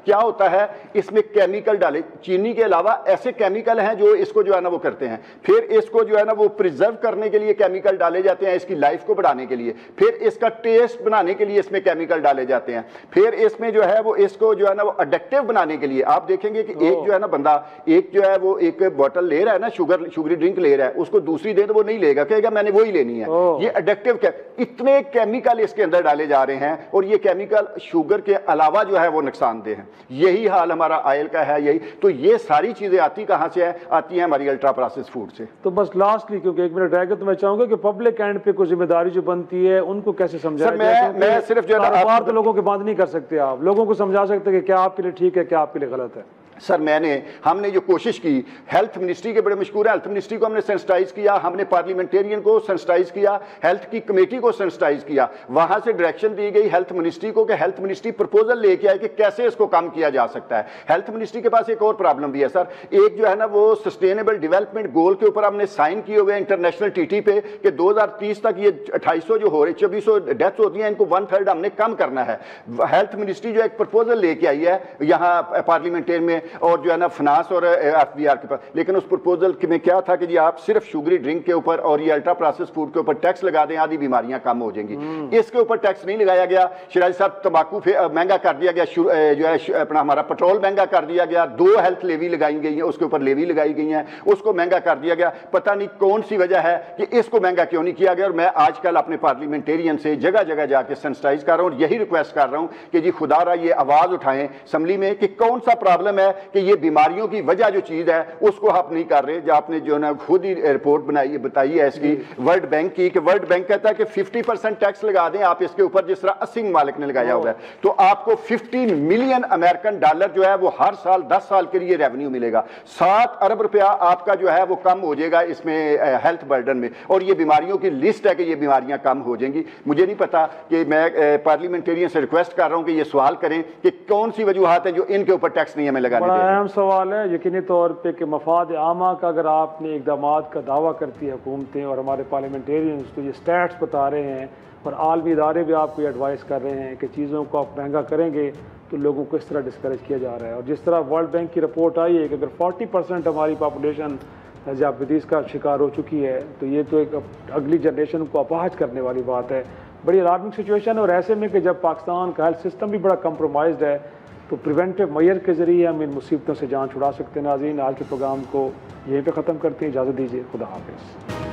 Speaker 6: क्या होता है इसमें केमिकल डाले, चीनी के अलावा ऐसे केमिकल हैं जो इसको जो है ना वो करते हैं। फिर इसको जो है ना वो प्रिजर्व करने के लिए केमिकल डाले जाते हैं, इसकी लाइफ को बढ़ाने के लिए। फिर इसका टेस्ट बनाने के लिए इसमें केमिकल डाले जाते हैं। फिर इसमें जो है वो इसको जो है ना वो अडिक्टिव बनाने के लिए आप देखेंगे कि एक जो है ना बंदा एक जो है वो एक बोतल ले रहा है ना, शुगरी ड्रिंक ले रहा है, उसको दूसरी दे तो वो नहीं लेगा, कहेगा मैंने वो ही लेनी है। ये अडिक्टिव इतने केमिकल इसके अंदर डाले जा रहे हैं और ये केमिकल शुगर के अलावा जो है वो नुकसानदेह है। यही हाल हमारा ऑयल का है। यही तो ये सारी चीजें आती कहां से है? आती हैं हमारी अल्ट्रा प्रोसेस्ड फूड से।
Speaker 1: तो बस लास्टली क्योंकि 1 मिनट रह गया तो मैं चाहूंगा कि पब्लिक एंड पे कोई जिम्मेदारी जो बनती है उनको कैसे समझाया जाए?
Speaker 6: मैं सिर्फ जो है
Speaker 1: तो लोगों के बंद नहीं कर सकते, आप लोगों को समझा सकते हैं कि क्या आपके लिए ठीक है, क्या आपके लिए गलत है।
Speaker 6: सर हमने जो कोशिश की, हेल्थ मिनिस्ट्री के बड़े मशहूर है, हेल्थ मिनिस्ट्री को हमने सेंसिटाइज किया, हमने पार्लियामेंटेरियन को सेंसिटाइज किया, हेल्थ की कमेटी को सेंसिटाइज किया, वहां से डायरेक्शन दी गई हेल्थ मिनिस्ट्री को कि हेल्थ मिनिस्ट्री प्रपोजल लेके आए कि कैसे इसको कम किया जा सकता है। हेल्थ मिनिस्ट्री के पास एक और प्रॉब्लम भी है सर, एक जो है ना वो सस्टेनेबल डेवलपमेंट गोल के ऊपर हमने साइन किए हुए इंटरनेशनल TT पे कि 2030 तक ये 2800 जो हो रहे 2400 डेथ्स होती हैं, इनको 1/3 हमने कम करना है। हेल्थ मिनिस्ट्री जो एक प्रपोजल लेके आई है यहाँ पार्लियामेंटेरियन में और जो है ना फिनांस और FBR के पास, लेकिन उस प्रपोजल में क्या था कि जी आप सिर्फ शुगरी ड्रिंक के ऊपर और ये अल्ट्रा प्रोसेस्ड फूड के ऊपर टैक्स लगा दें, आधी बीमारियां कम हो जाएंगी। इसके ऊपर टैक्स नहीं लगाया गया। शराज साहब तंबाकू महंगा कर दिया गया, जो है अपना हमारा पेट्रोल महंगा कर दिया गया, 2 हेल्थ लेवी लगाई गई है, उसके ऊपर लेवी लगाई गई है, उसको महंगा कर दिया गया। पता नहीं कौन सी वजह है कि इसको महंगा क्यों नहीं किया गया। और मैं आजकल अपने पार्लियामेंटेरियन से जगह जगह जाके सेंसिटाइज कर रहा हूँ और यही रिक्वेस्ट कर रहा हूँ कि जी खुदारा ये आवाज उठाएं असेंबली में कि कौन सा प्रॉब्लम है कि ये बीमारियों की वजह जो चीज़ है उसको आप नहीं कर रहे। जो आपने जो ना खुद ही रिपोर्ट बताई है इसकी वर्ल्ड बैंक की, कि वर्ल्ड बैंक कहता है कि 50% टैक्स लगा दें आप इसके ऊपर, जिस तरह 80 ममालिक ने लगाया हुआ है, तो आपको 15 मिलियन अमेरिकन डॉलर जो है वो हर साल 10 साल के लिए रेवेन्यू मिलेगा। 7 अरब रुपया आपका जो है वो कम हो जाएगा इसमें हेल्थ बर्डन में, और ये बीमारियों की लिस्ट है कि ये बीमारियां कम हो जाएंगी। मुझे नहीं पता कि मैं पार्लियामेंटेरियन से रिक्वेस्ट कर रहा हूं कि ये सवाल करें कि कौन सी वजूहत है जो इनके ऊपर टैक्स नहीं हमें लगाने देंगे।
Speaker 1: अहम सवाल है यकीनी तौर पे कि मफाद आमा का अगर आपने इकदाम का दावा करती है हुकूमतें और हमारे पार्लियामेंटेरियंस तो ये स्टैट्स बता रहे हैं और आलमी इदारे भी आपको एडवाइस कर रहे हैं कि चीज़ों को आप महंगा करेंगे तो लोगों को इस तरह डिस्करेज किया जा रहा है। और जिस तरह वर्ल्ड बैंक की रिपोर्ट आई है कि अगर 40% हमारी पॉपुलेशन ज़ियादतीज़ का शिकार हो चुकी है तो ये तो एक अगली जनरेशन को अपाहज करने वाली बात है। बड़ी अलार्मिंग सिचुएशन है, और ऐसे में कि जब पाकिस्तान का हेल्थ सिस्टम भी बड़ा कंप्रोमाइज्ड है तो प्रिवेंटिव मेजर के ज़रिए हम इन मुसीबतों से जान छुड़ा सकते हैं। नाज़रीन, आज के प्रोग्राम को यहीं पे ख़त्म करते हैं, इजाज़त दीजिए, खुदा हाफ़िज़।